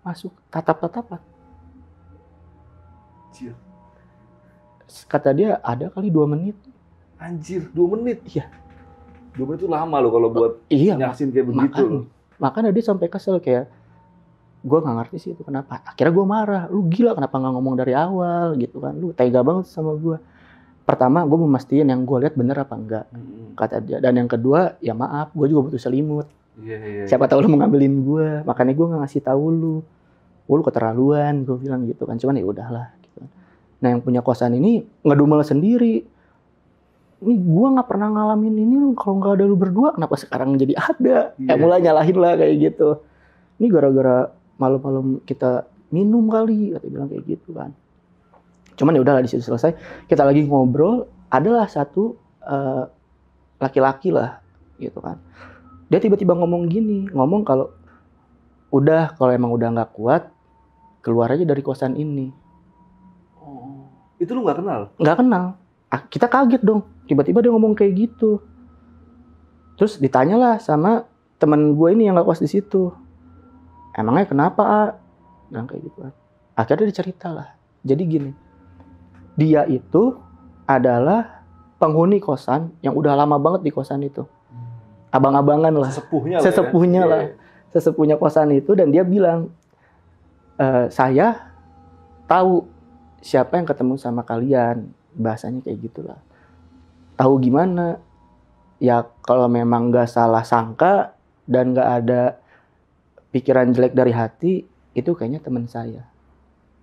Masuk, tatap-tatapan. Anjir. Kata dia ada kali 2 menit. Anjir, 2 menit? Iya. 2 menit itu lama loh kalau buat nyaksin kayak begitu loh. Makanya dia sampai kesel kayak, gue gak ngerti sih itu kenapa. Akhirnya gue marah, lu gila kenapa gak ngomong dari awal gitu kan. Lu tega banget sama gue. Pertama, gue mau mastiin yang gue lihat bener apa enggak. Kata dia. Dan yang kedua, ya maaf, gue juga butuh selimut. Siapa tahu lu mau ngambilin gue. Makanya gue gak ngasih tahu lu. Lu keterlaluan, gue bilang gitu kan. Cuman ya udahlah. Nah yang punya kosan ini ngedumel sendiri. Ini gue nggak pernah ngalamin ini lu, kalau nggak ada lu berdua kenapa sekarang jadi ada? Mulai nyalahin lah kayak gitu. Ini gara-gara malam-malam kita minum kali, kata bilang kayak gitu kan. Cuman ya udahlah di situ selesai. Kita lagi ngobrol, adalah satu laki-laki lah gitu kan. Dia tiba-tiba ngomong gini, kalau emang udah nggak kuat, keluar aja dari kosan ini. Itu lu nggak kenal? Nggak kenal. Kita kaget dong. Tiba-tiba dia ngomong kayak gitu. Terus ditanyalah sama teman gue ini yang nggak kos di situ. Emangnya kenapa? Dan kayak gitu. Akhirnya dia cerita lah. Jadi gini. Dia itu adalah penghuni kosan yang udah lama banget di kosan itu. Abang-abangan lah. Sesepuhnya lah. Sesepuhnya kosan itu, dan dia bilang, saya tahu siapa yang ketemu sama kalian, bahasanya kayak gitulah. Tahu gimana? ya kalau memang nggak salah sangka dan nggak ada pikiran jelek dari hati, itu kayaknya teman saya.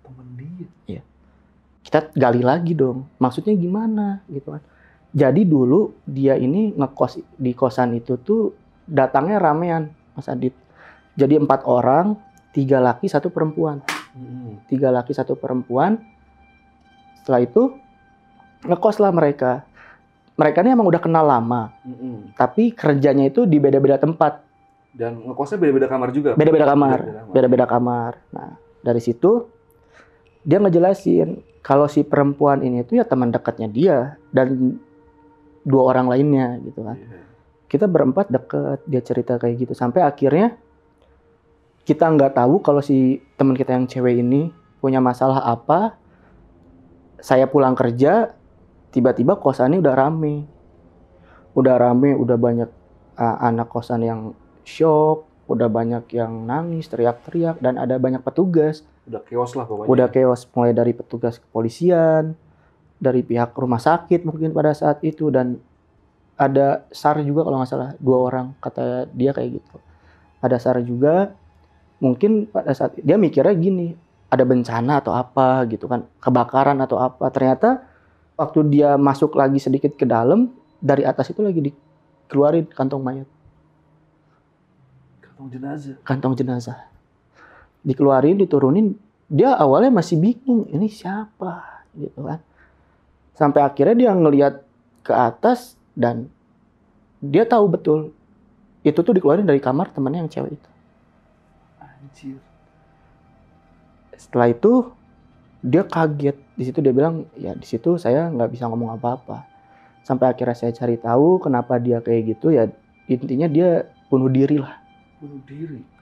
Temen dia. Iya. Kita gali lagi dong, maksudnya gimana gitu kan. Jadi dulu dia ini ngekos di kosan itu tuh datangnya ramean, Mas Adit. Jadi 4 orang, 3 laki 1 perempuan. 3 laki 1 perempuan. Setelah itu ngekos lah mereka. Mereka ini emang udah kenal lama, tapi kerjanya itu di beda-beda tempat. Dan ngekosnya beda-beda kamar juga? Beda-beda kamar. Nah, dari situ dia ngejelasin kalau si perempuan ini tuh ya teman dekatnya dia dan 2 orang lainnya gitu kan. Kita berempat deket, dia cerita kayak gitu. Sampai akhirnya kita nggak tahu kalau si teman kita yang cewek ini punya masalah apa. Saya pulang kerja, tiba-tiba kosannya udah rame. Udah banyak anak kosan yang shock, udah banyak yang nangis, teriak-teriak, dan ada banyak petugas. Udah chaos lah pokoknya. Udah chaos, mulai dari petugas kepolisian, dari pihak rumah sakit mungkin pada saat itu, dan ada SAR juga kalau nggak salah, 2 orang, kata dia kayak gitu. Ada SAR juga, mungkin pada saat dia mikirnya gini, ada bencana atau apa gitu kan, kebakaran atau apa. Ternyata waktu dia masuk lagi sedikit ke dalam, dari atas itu lagi dikeluarin kantong mayat. Kantong jenazah. Dikeluarin, diturunin. Dia awalnya masih bingung, ini siapa gitu kan. Sampai akhirnya dia ngelihat ke atas dan dia tahu betul itu tuh dikeluarin dari kamar temannya yang cewek itu. Anjir. Setelah itu dia kaget. Di situ dia bilang, ya di situ saya nggak bisa ngomong apa-apa. Sampai akhirnya saya cari tahu kenapa dia kayak gitu, ya intinya dia bunuh diri lah.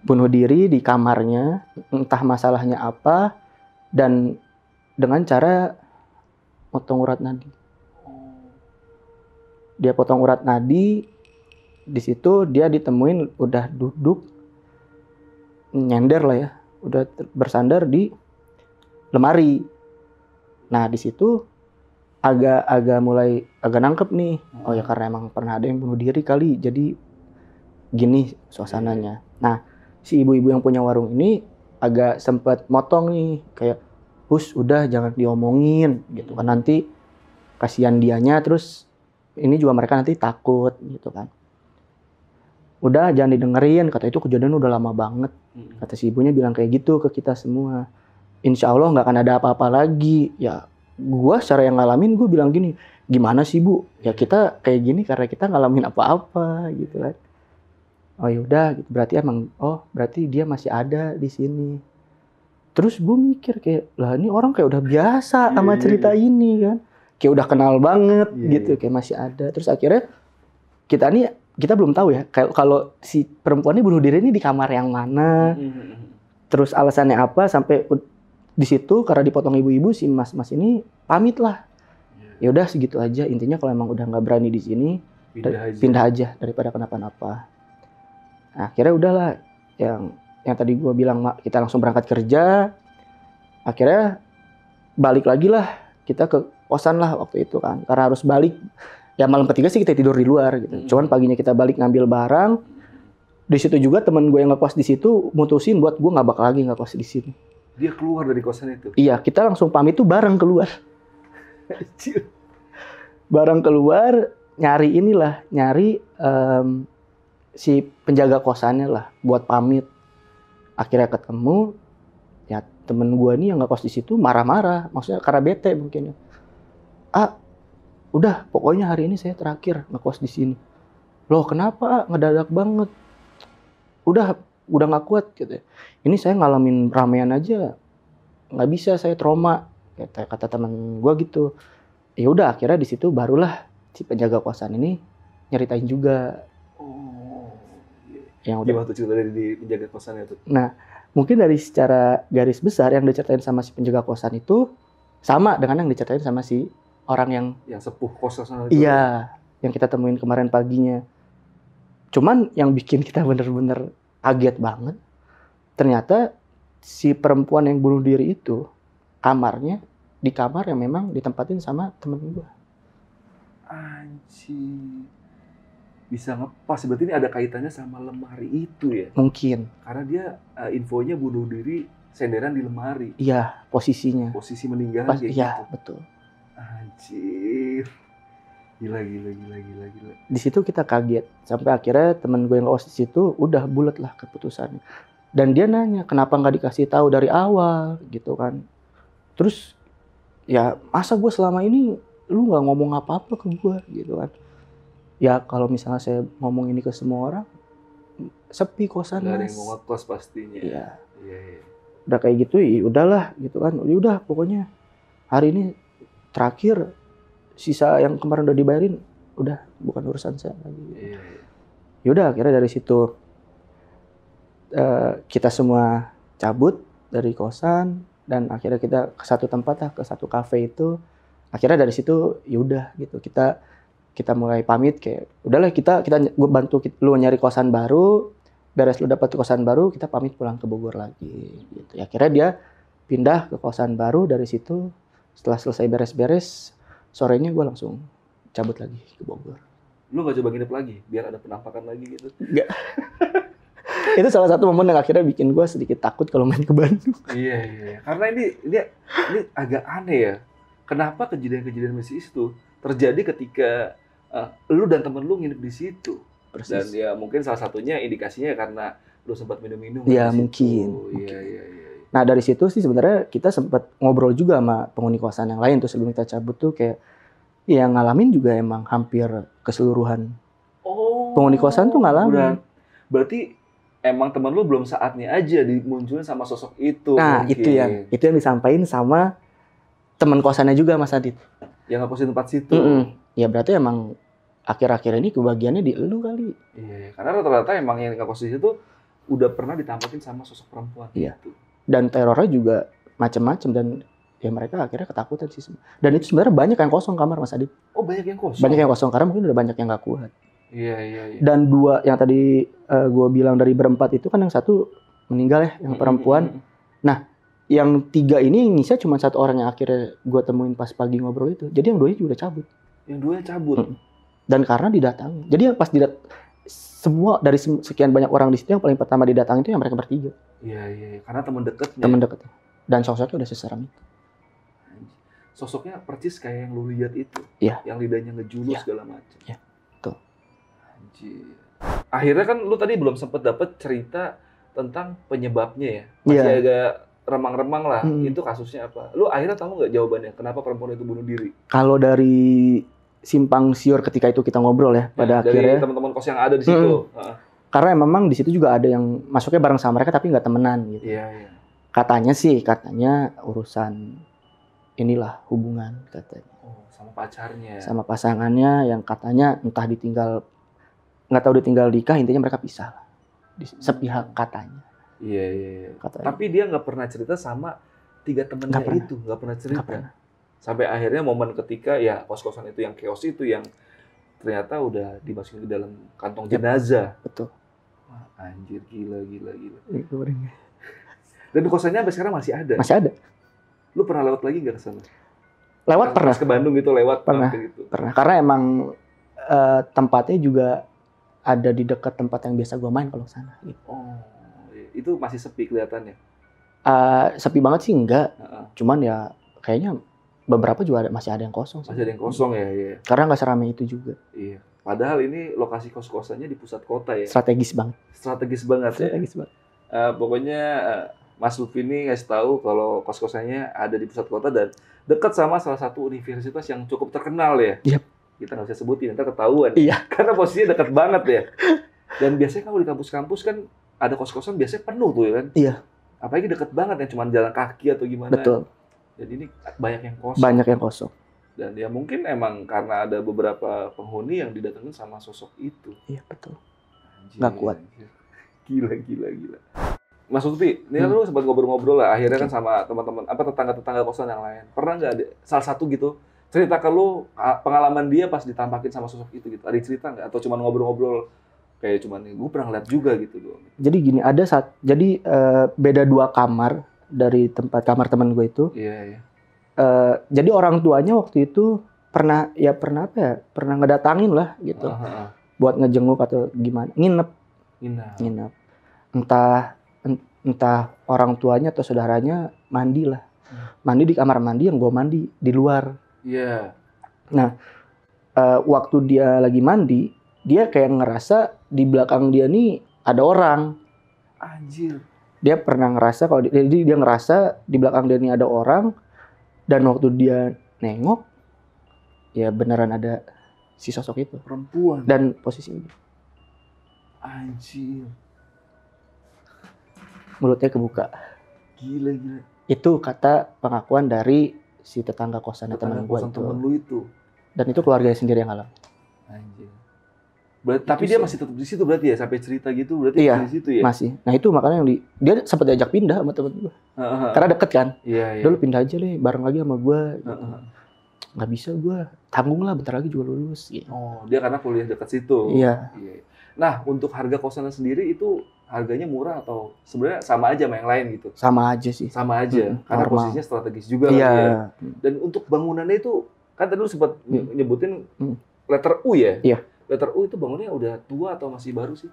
Bunuh diri di kamarnya, entah masalahnya apa, dan dengan cara potong urat nadi. Dia potong urat nadi, di situ dia ditemuin udah duduk nyender lah ya, udah bersandar di lemari. Nah di situ agak mulai nangkep nih. Oh ya karena emang pernah ada yang bunuh diri kali, jadi gini suasananya. Nah si ibu-ibu yang punya warung ini agak sempat motong nih, kayak udah jangan diomongin gitu kan, nanti kasihan dianya, terus ini juga mereka nanti takut gitu kan. Udah jangan didengerin, kata itu kejadian udah lama banget. Kata si ibunya bilang kayak gitu ke kita semua. Insya Allah nggak akan ada apa-apa lagi. Ya gua secara yang ngalamin, gue bilang gini, gimana sih Bu? Ya kita kayak gini karena kita ngalamin apa-apa gitu kan. Oh yaudah, gitu. Berarti dia masih ada di sini. Terus gue mikir kayak, lah ini orang kayak udah biasa sama cerita ini kan. Kayak udah kenal banget gitu, kayak masih ada. Terus akhirnya kita belum tahu ya, kalau si perempuan ini bunuh diri ini di kamar yang mana. Terus alasannya apa, sampai di situ karena dipotong ibu-ibu, si mas-mas ini pamit lah. Ya udah segitu aja, intinya kalau emang udah nggak berani di sini, pindah aja daripada kenapa-napa. Nah, akhirnya udahlah, yang tadi gue bilang kita langsung berangkat kerja. Akhirnya balik lagi lah kita ke kosan lah waktu itu kan, karena harus balik. Ya malam ketiga sih kita tidur di luar gitu. Cuman paginya kita balik ngambil barang. Di situ juga temen gue yang ngekos di situ mutusin buat gue nggak bakal lagi ngekos di sini. Dia keluar dari kosan itu? Iya, kita langsung pamit tuh bareng keluar. Bareng keluar, nyari si penjaga kosannya lah buat pamit. Akhirnya ketemu, ya temen gue nih yang ngekos di situ marah-marah, maksudnya karena bete mungkin. Udah pokoknya hari ini saya terakhir ngekos di sini. Loh kenapa? Ngedadak banget. Udah nggak kuat gitu. Ini saya ngalamin ramean aja, nggak bisa, saya trauma. Kata teman gue gitu. Ya udah akhirnya di situ barulah si penjaga kosan ini nyeritain juga. Yang udah waktu cerita dari penjaga kosan itu. Nah, mungkin dari secara garis besar yang diceritain sama si penjaga kosan itu sama dengan yang diceritain sama si orang yang sepuh kosan itu. Iya, yang kita temuin kemarin paginya. Cuman yang bikin kita bener-bener kaget banget, ternyata si perempuan yang bunuh diri itu kamarnya di kamar yang memang ditempatin sama temen gue. Anjir. bisa ngepas. Berarti ini ada kaitannya sama lemari itu ya? Mungkin. Karena dia infonya bunuh diri senderan di lemari. Iya, posisinya. Posisi meninggal Pas, kayak iya, gitu. betul. Anjir. Gila. Di situ kita kaget. Sampai akhirnya temen gue yang OSIS itu udah bulat lah keputusannya. Dan dia nanya, kenapa nggak dikasih tahu dari awal gitu kan. Terus, ya masa gue selama ini lu nggak ngomong apa-apa ke gue gitu kan. Ya kalau misalnya saya ngomong ini ke semua orang, sepi kosan Nggak ada mas. yang mau ngekos pastinya. Iya. Iya. Udah kayak gitu, ya udahlah gitu kan. Ya udah pokoknya hari ini terakhir, sisa yang kemarin udah dibayarin, udah bukan urusan saya lagi. Iya. Yaudah akhirnya dari situ kita semua cabut dari kosan dan akhirnya kita ke satu tempat lah, ke satu kafe itu. Akhirnya dari situ yaudah gitu kita mulai pamit kayak udahlah gue bantu lu nyari kosan baru, beres lu dapat kosan baru kita pamit pulang ke Bogor lagi gitu. Ya, akhirnya dia pindah ke kosan baru. Dari situ setelah selesai beres-beres sorenya gue langsung cabut lagi ke Bogor. Lu nggak coba nginep lagi biar ada penampakan lagi gitu? Enggak. Itu salah satu momen yang akhirnya bikin gue sedikit takut kalau main ke Bandung. Iya. Karena ini agak aneh ya. Kenapa kejadian-kejadian mistis itu terjadi ketika lu dan temen lu nginep di situ? Persis. Dan ya mungkin salah satunya indikasinya karena lu sempat minum-minum. Ya di mungkin. situ. Iya. Nah dari situ sih sebenarnya kita sempat ngobrol juga sama penghuni kosan yang lain tuh sebelum kita cabut tuh kayak yang ngalamin juga emang hampir keseluruhan penghuni kosan tuh ngalamin. Berarti emang temen lu belum saatnya aja dimunculin sama sosok itu. Nah mungkin. itu yang disampaikan sama teman kosannya juga Mas Adit. Yang ngakusin tempat situ. Ya berarti emang akhir-akhir ini kebagiannya di elu kali. Iya, karena rata-rata emang yang ngekos di situ udah pernah ditampakin sama sosok perempuan. Iya. Gitu. Dan terornya juga macam-macam dan ya mereka akhirnya ketakutan sih. Dan itu sebenarnya banyak yang kosong kamar Mas Adit. Oh banyak yang kosong? Banyak yang kosong karena mungkin udah banyak yang nggak kuat. Iya. Dan dua yang tadi gue bilang dari berempat itu kan yang satu meninggal ya, yang perempuan. Nah, yang tiga ini ngisa cuma satu orang yang akhirnya gue temuin pas pagi ngobrol itu. Jadi yang dua juga udah cabut. Yang dua cabut? Dan karena didatangi. Jadi yang pas semua dari sekian banyak orang di situ yang paling pertama didatangi itu yang mereka bertiga. Iya. Karena teman dekatnya. Teman dekatnya. Dan sosoknya udah seseram itu. Sosoknya persis kayak yang lu lihat itu. Iya. Yang lidahnya ngejulus segala macam. Iya. Tuh. Anjir. Akhirnya kan lu tadi belum sempet dapet cerita tentang penyebabnya ya. Masih agak remang-remang lah. Itu kasusnya apa? Lu akhirnya tahu nggak jawabannya? Kenapa perempuan itu bunuh diri? Kalau dari simpang siur ketika itu kita ngobrol ya, pada akhirnya dari teman-teman kos yang ada di situ. Karena memang di situ juga ada yang masuknya bareng sama mereka tapi nggak temenan gitu. Iya. Katanya urusan inilah hubungan katanya. Oh, sama pacarnya. Sama pasangannya yang katanya entah nggak tahu ditinggal nikah, intinya mereka pisah lah. Sepihak katanya. Iya. Katanya. Tapi dia nggak pernah cerita sama tiga temennya itu, nggak pernah cerita. Nggak pernah. Sampai akhirnya momen ketika ya kos-kosan itu yang chaos itu yang ternyata udah dimasukin ke dalam kantong jenazah. Betul. Wah, anjir gila. Iya. Dan kosannya sampai sekarang masih ada? Masih ada. Lu pernah lewat lagi nggak ke sana? Pernah. Ke Bandung gitu lewat? Pernah. Karena emang tempatnya juga ada di dekat tempat yang biasa gue main kalau ke sana. Gitu. Oh, itu masih sepi kelihatannya? Sepi banget sih enggak. Cuman ya kayaknya beberapa juga masih ada yang kosong. Masih ada yang kosong ya? Iya. Karena nggak seramai itu juga. Iya. Padahal ini lokasi kos-kosannya di pusat kota ya? Strategis banget. Pokoknya Mas Lutfi ini ngasih tahu kalau kos-kosannya ada di pusat kota dan dekat sama salah satu universitas yang cukup terkenal ya? Yep. Kita nggak bisa sebutin, ntar ketahuan. Iya. Karena posisinya dekat banget ya. Dan biasanya kalau di kampus-kampus kan ada kos-kosan biasanya penuh tuh ya kan? Iya. Apalagi deket banget yang cuma jalan kaki atau gimana. Betul. Jadi ini banyak yang kosong. Dan ya mungkin emang karena ada beberapa penghuni yang didatengin sama sosok itu. Iya betul. Anjir, nggak kuat. Gila. Mas Lutfi, ini kan lu sempat ngobrol-ngobrol lah. Akhirnya kan sama teman-teman, tetangga-tetangga kosan yang lain. Pernah nggak ada salah satu gitu cerita ke lu pengalaman dia pas ditampakin sama sosok itu gitu? Ada cerita nggak? Atau cuma ngobrol-ngobrol kayak cuman gue pernah ngeliat juga gitu doang? Jadi gini, beda 2 kamar dari tempat kamar teman gue itu. Iya. Jadi orang tuanya waktu itu pernah ngedatangin lah gitu. buat ngejenguk atau gimana, nginep. Entah orang tuanya atau saudaranya mandi lah. Mandi di kamar mandi yang gue mandi di luar. Iya. Nah, waktu dia lagi mandi, dia kayak ngerasa di belakang dia nih ada orang. Anjir. Dia pernah ngerasa jadi dia ngerasa di belakang dia nih ada orang, dan waktu dia nengok, ya beneran ada si sosok itu. Perempuan. Dan posisinya. Anjir. Mulutnya kebuka. Gila. Itu kata pengakuan dari si tetangga kosannya teman gue itu. Temen lu itu. Dan itu keluarganya sendiri yang ngalamin. Anjir. Tapi dia masih tetap di situ berarti ya, sampai cerita gitu berarti iya, di situ ya. Masih. Nah itu makanya dia sempat diajak pindah sama temen gue. Karena deket kan. Iya. Dulu pindah aja deh bareng lagi sama gue. Nggak bisa gue, tanggung lah bentar lagi juga lulus. Gitu. Oh, dia karena kuliah dekat situ. Iya. Nah, untuk harga kosan sendiri itu harganya murah atau sebenarnya sama aja sama yang lain gitu? Sama aja sih. Sama aja, karena normal. posisinya strategis juga. Iya. Ya. Dan untuk bangunannya itu, kan tadi lu sempat nyebutin letter U ya? Iya. Letter U itu bangunnya udah tua atau masih baru sih?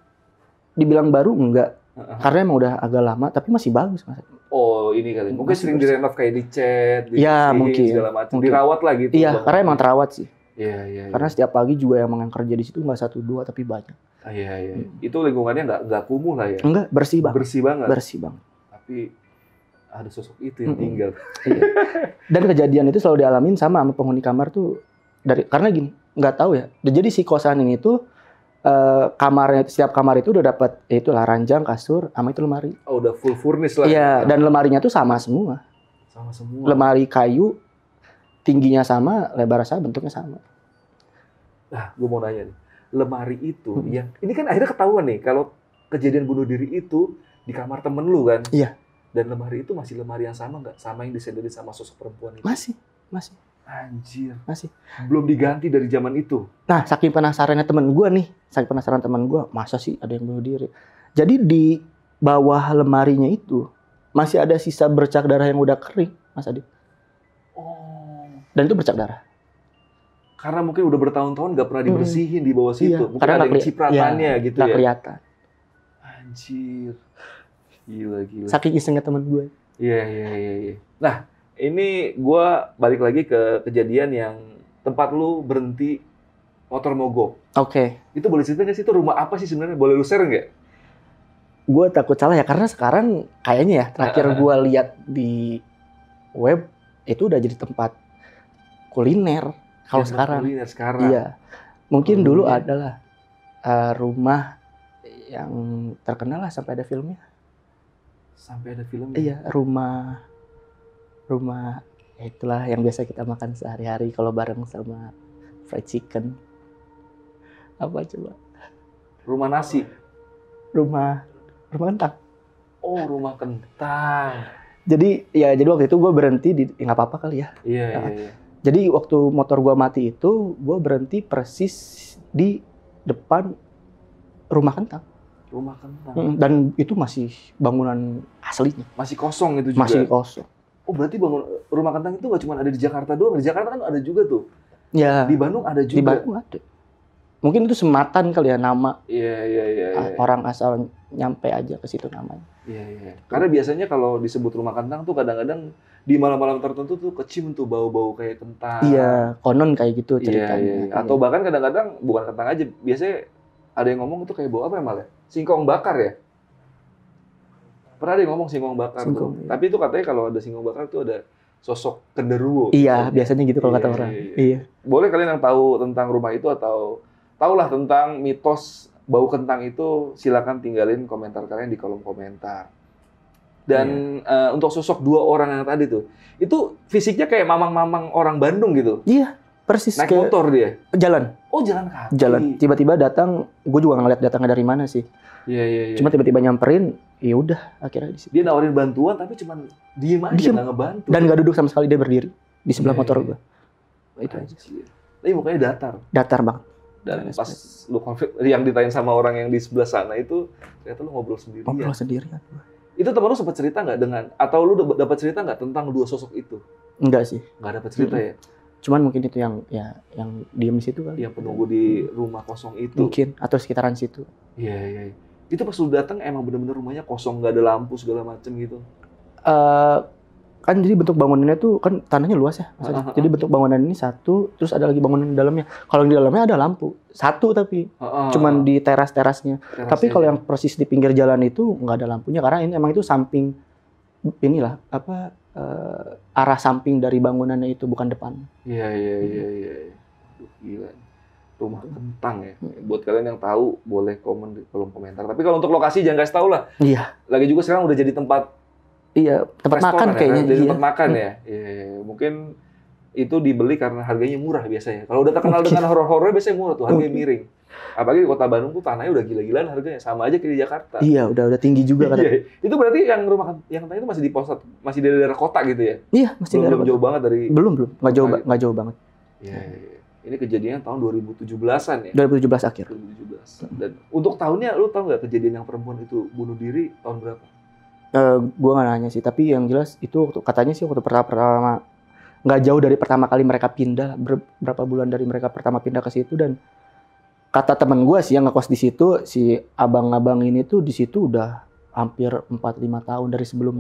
Dibilang baru enggak, karena emang udah agak lama, tapi masih bagus Mas. Oh ini kali, mungkin sering direnov kayak dicat, ya, mungkin segala macam, dirawat lah gitu. Iya, karena emang terawat sih. Iya. Karena setiap pagi juga emang yang kerja di situ nggak 1-2 tapi banyak. Iya. Itu lingkungannya nggak kumuh lah ya? Enggak, bersih banget. Bersih banget. Tapi ada sosok itu yang tinggal. Iya. Dan kejadian itu selalu dialamin sama penghuni kamar tuh karena gini, nggak tahu ya. Jadi si kosan ini tuh kamarnya, setiap kamar itu udah dapat itulah ranjang, kasur, sama itu lemari. Oh, udah full furnish lah. Iya, dan lemarinya tuh sama semua. Lemari kayu, tingginya sama, lebar sama, bentuknya sama. Nah, gue mau nanya nih, lemari itu, ini kan akhirnya ketahuan nih kalau kejadian bunuh diri itu di kamar temen lu kan? Iya. Dan lemari itu masih lemari yang sama nggak? Sama yang disenderin sama sosok perempuan itu? Masih. Anjir. Masih. Belum diganti dari zaman itu? Nah, saking penasarannya temen gue, masa sih ada yang bunuh diri? Jadi di bawah lemarinya itu masih ada sisa bercak darah yang udah kering, Mas Adit. Oh. Dan itu bercak darah. Karena mungkin udah bertahun-tahun nggak pernah dibersihin di bawah situ. Iya, mungkin ada yang cipratannya gitu ya. Nggak kelihatan. Anjir. Gila. Saking isengnya temen gue. Iya. Nah, ini gue balik lagi ke kejadian yang tempat lu berhenti motor mogok. Oke. Itu boleh cerita nggak sih? Itu rumah apa sih sebenarnya? Boleh lu share nggak? Gue takut salah ya, karena sekarang kayaknya ya, terakhir gue lihat di web, itu udah jadi tempat kuliner. Kalau sekarang. Kuliner sekarang. Iya. Mungkin dulu adalah rumah yang terkenal lah sampai ada filmnya. Sampai ada filmnya? Iya, rumah ya itulah yang biasa kita makan sehari-hari kalau bareng sama fried chicken. Apa coba? Rumah nasi? Rumah kentang. Oh, rumah kentang. Jadi waktu itu gue berhenti di, nggak apa-apa kali ya. Iya. Jadi waktu motor gue mati itu, gue berhenti persis di depan rumah kentang. Rumah kentang. Dan itu masih bangunan aslinya. Masih kosong itu juga? Masih kosong. Oh, berarti rumah kentang itu nggak cuma ada di Jakarta doang. Di Jakarta kan ada juga tuh. Ya. Di Bandung ada juga. Di Bandung ada. Mungkin itu sematan kali ya nama. Iya. Orang asal nyampe aja ke situ namanya. Iya. Karena biasanya kalau disebut rumah kentang tuh kadang-kadang di malam-malam tertentu tuh kecium tuh bau-bau kayak kentang. Iya, konon kayak gitu ceritanya. Iya. Atau bahkan kadang-kadang bukan kentang aja, biasanya ada yang ngomong itu kayak bau apa ya malah? Singkong bakar ya? Pernah ada yang ngomong singkong bakar tuh. Iya. Tapi itu katanya kalau ada singkong bakar tuh ada sosok genderuwo. Iya, biasanya gitu kalau kata orang. Iya. Boleh kalian yang tahu tentang rumah itu atau tahulah tentang mitos bau kentang itu, silakan tinggalin komentar kalian di kolom komentar. Dan untuk sosok dua orang yang tadi tuh, itu fisiknya kayak mamang-mamang orang Bandung gitu. Iya, persis. Naik motor dia? Jalan. Oh, jalan kaki. Jalan. Tiba-tiba datang, gue juga ngeliat datangnya dari mana sih. Iya. Cuma tiba-tiba nyamperin, ya udah akhirnya di situ. Dia nawarin bantuan tapi cuma diem aja, nggak ngebantu. Dan nggak duduk sama sekali, dia berdiri di sebelah motor gue. Itu aja. Tapi mukanya datar. Datar banget. Dan pas lu yang ditanyain sama orang yang di sebelah sana itu, ternyata lu ngobrol sendirian. Ngobrol sendirian. Itu teman lu sempat cerita nggak dengan, atau lu dapat cerita nggak tentang dua sosok itu? Enggak sih. Nggak dapat cerita ya? Cuman mungkin itu yang diem di situ kali. Yang penunggu di rumah kosong itu. Mungkin atau sekitaran situ. Iya, iya. Itu pas lu datang emang bener-bener rumahnya kosong, nggak ada lampu segala macem gitu. Kan jadi bentuk bangunannya tuh kan tanahnya luas ya. Jadi bentuk bangunan ini satu, terus ada lagi bangunan di dalamnya. Kalau di dalamnya ada lampu, satu tapi cuman di teras-terasnya. Tapi kalau yang persis di pinggir jalan itu nggak ada lampunya karena ini emang itu samping inilah arah samping dari bangunannya itu bukan depan. Iya. Aduh, gila. Rumah kentang ya. Buat kalian yang tahu boleh komen di kolom komentar. Tapi kalau untuk lokasi jangan kasih tahu lah. Iya. Lagi juga sekarang udah jadi tempat tempat makan ya, kayaknya. Jadi tempat makan ya. Iya. Mungkin itu dibeli karena harganya murah biasanya. Kalau udah terkenal dengan horor-horornya biasanya murah tuh, harganya miring. Apalagi di Kota Bandung tuh tanahnya udah gila-gilaan harganya, sama aja kayak di Jakarta. Iya, udah tinggi juga kan. Iya. Itu berarti yang rumah yang tadi itu masih di pusat, masih di daerah kota gitu ya? Iya, masih di daerah belum jauh banget dari. Belum, nggak jauh banget. Iya. Ini kejadian tahun 2017-an ya? 2017 akhir. 2017. Dan untuk tahunnya, lu tahu nggak kejadian yang perempuan itu bunuh diri tahun berapa? Gue nggak nanya sih, tapi yang jelas itu katanya sih waktu pertama nggak jauh dari pertama kali mereka pindah, berapa bulan dari mereka pertama pindah ke situ, dan kata teman gue sih yang ngekos di situ, si abang-abang ini tuh di situ udah hampir 4-5 tahun dari sebelum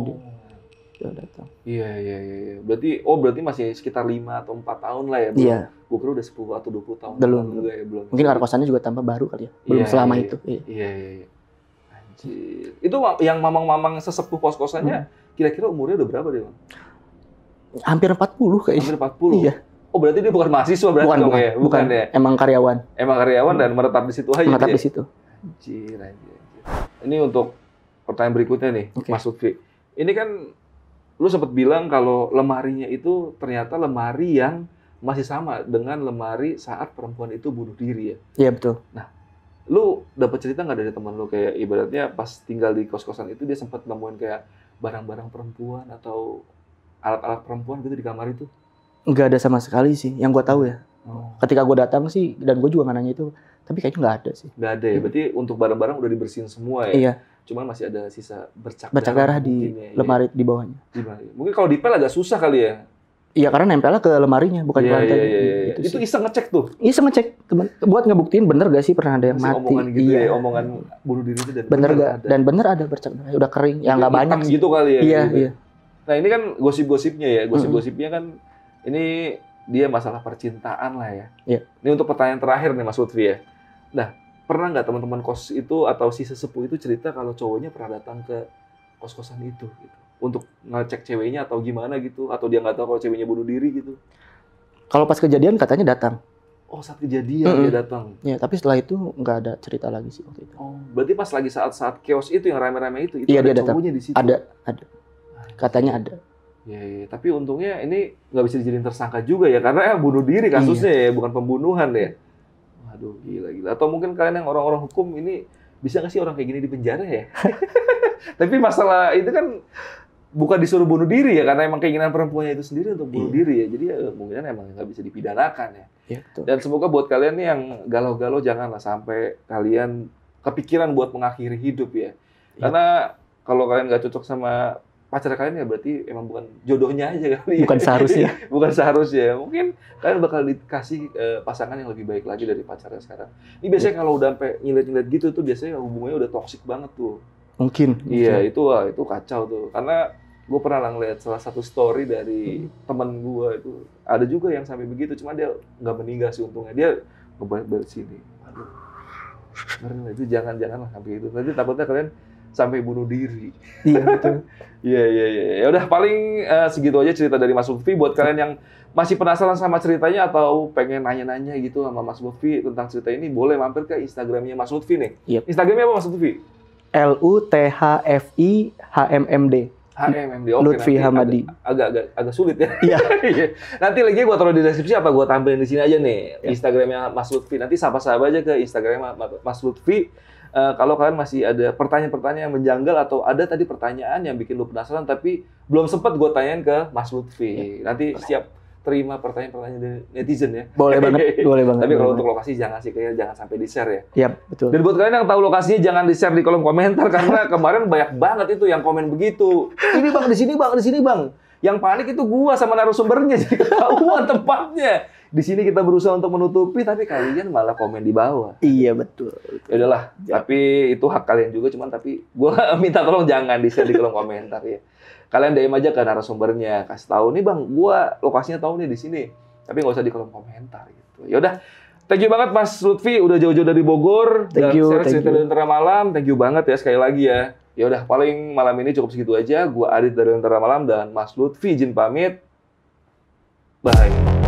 dia datang. Iya. Berarti masih sekitar 5 atau 4 tahun lah ya? Iya. Gue kira udah 10 atau 20 tahun. Belum. Belum. Mungkin karena kosannya juga tambah baru kali ya. Belum selama itu. Iya. Anjir. Itu yang mamang-mamang sesepuh kos-kosannya kira-kira umurnya udah berapa dia, Bang? Hampir 40 kayaknya. Hampir 40? Iya. Oh, berarti dia bukan mahasiswa berarti bukan ya? Emang karyawan. Dan menetap di situ aja. Menetap di situ. Anjir. Ini untuk pertanyaan berikutnya nih, Mas Lutfi. Ini kan lu sempat bilang kalau lemarinya itu ternyata lemari yang masih sama dengan lemari saat perempuan itu bunuh diri ya? Iya, betul. Nah, lu dapat cerita nggak dari teman lu kayak ibaratnya pas tinggal di kos-kosan itu dia sempat nemuin kayak barang-barang perempuan atau alat-alat perempuan gitu di kamar itu? Nggak ada sama sekali sih, yang gue tahu ya. Ketika gue datang sih, dan gue juga nggak nanya itu, tapi kayaknya nggak ada sih. Nggak ada ya? Berarti untuk barang-barang udah dibersihin semua ya? Iya. Cuman masih ada sisa bercak darah di lemari di bawahnya. Mungkin kalau dipel agak susah kali ya? Iya, karena nempelnya ke lemarinya, bukan di lantai. Iya. Itu iseng ngecek tuh? Iseng ngecek, buat ngebuktiin bener gak sih pernah ada yang mati. Omongan gitu ya, omongan bunuh diri itu bener gak? Dan bener ada bercak darah, udah kering, yang nggak banyak gitu kali ya? Iya. Nah ini kan gosip-gosipnya ya, gosip-gosipnya kan ini dia masalah percintaan lah ya. Iya. Ini untuk pertanyaan terakhir nih Mas Lutfi ya. Nah, pernah nggak teman-teman kos itu atau si sesepuh itu cerita kalau cowoknya pernah datang ke kos-kosan itu gitu, untuk ngecek ceweknya atau gimana gitu, atau dia nggak tahu kalau ceweknya bunuh diri gitu? Kalau pas kejadian katanya datang. Oh, saat kejadian dia datang. Ya, tapi setelah itu nggak ada cerita lagi sih waktu itu. Oh, berarti pas lagi saat chaos itu yang rame-rame itu iya, ada dia cowoknya di situ. Ada. Katanya ada. Ya, tapi untungnya ini nggak bisa dijadiin tersangka juga ya, karena bunuh diri kasusnya ya, bukan pembunuhan ya. Aduh, gila. Atau mungkin kalian yang orang-orang hukum ini bisa nggak sih orang kayak gini di penjara ya? Tapi masalah itu kan bukan disuruh bunuh diri ya, karena emang keinginan perempuannya itu sendiri untuk bunuh diri ya. Jadi ya kemungkinan emang nggak bisa dipidanakan ya. Iya, betul. Dan semoga buat kalian nih yang galau-galau janganlah sampai kalian kepikiran buat mengakhiri hidup ya. Karena kalau kalian nggak cocok sama pacar kalian ya berarti emang bukan jodohnya aja kali ya. Bukan seharusnya. Bukan seharusnya. Mungkin kalian bakal dikasih pasangan yang lebih baik lagi dari pacarnya sekarang. Ini biasanya kalau udah sampai nyilet-nyilet gitu tuh biasanya hubungannya udah toksik banget tuh. Mungkin. Iya, itu kacau tuh. Karena gue pernah ngeliat salah satu story dari teman gue itu, ada juga yang sampai begitu, cuma dia nggak meninggal sih untungnya. Dia ngebaret sini. Aduh. Ngeri, itu jangan-jangan lah sampai itu. Nanti takutnya kalian sampai bunuh diri. Iya, betul. Iya. Ya udah paling segitu aja cerita dari Mas Lutfi. Buat kalian yang masih penasaran sama ceritanya atau pengen nanya-nanya gitu sama Mas Lutfi tentang cerita ini, boleh mampir ke Instagramnya Mas Lutfi nih. Yep. Instagramnya apa Mas Lutfi? LUTHFIHMMD. HMMD. Oke, Lutfi Hamadi. Agak sulit ya. Iya. Nanti lagi gue taruh di deskripsi apa gue tampilin di sini aja nih. Instagramnya Mas Lutfi. Nanti sapa-sapa aja ke Instagramnya Mas Lutfi. Kalau kalian masih ada pertanyaan-pertanyaan yang menjanggal atau ada tadi pertanyaan yang bikin lu penasaran tapi belum sempat gue tanyain ke Mas Lutfi. Nanti siap terima pertanyaan-pertanyaan dari netizen ya. Boleh banget. Tapi kalau untuk lokasi jangan sampai di-share ya. Iya, betul. Dan buat kalian yang tahu lokasinya jangan di-share di kolom komentar karena kemarin banyak banget itu yang komen begitu. Ini Bang, di sini Bang. Yang panik itu gua sama narasumbernya, jadi ketahuan tempatnya. Di sini kita berusaha untuk menutupi, tapi kalian malah komen di bawah. Iya betul. Ya udahlah, tapi itu hak kalian juga, cuman tapi gua minta tolong jangan di-share di kolom komentar ya. Kalian DM aja ke narasumbernya, kasih tahu nih Bang, gua lokasinya tahu nih di sini. Tapi nggak usah di kolom komentar gitu. Ya udah, thank you banget Mas Lutfi udah jauh-jauh dari Bogor dan share cerita dari Lentera Malam. Thank you banget ya sekali lagi ya. Ya udah, paling malam ini cukup segitu aja. Gua Adit dari Lentera Malam dan Mas Lutfi izin pamit. Bye.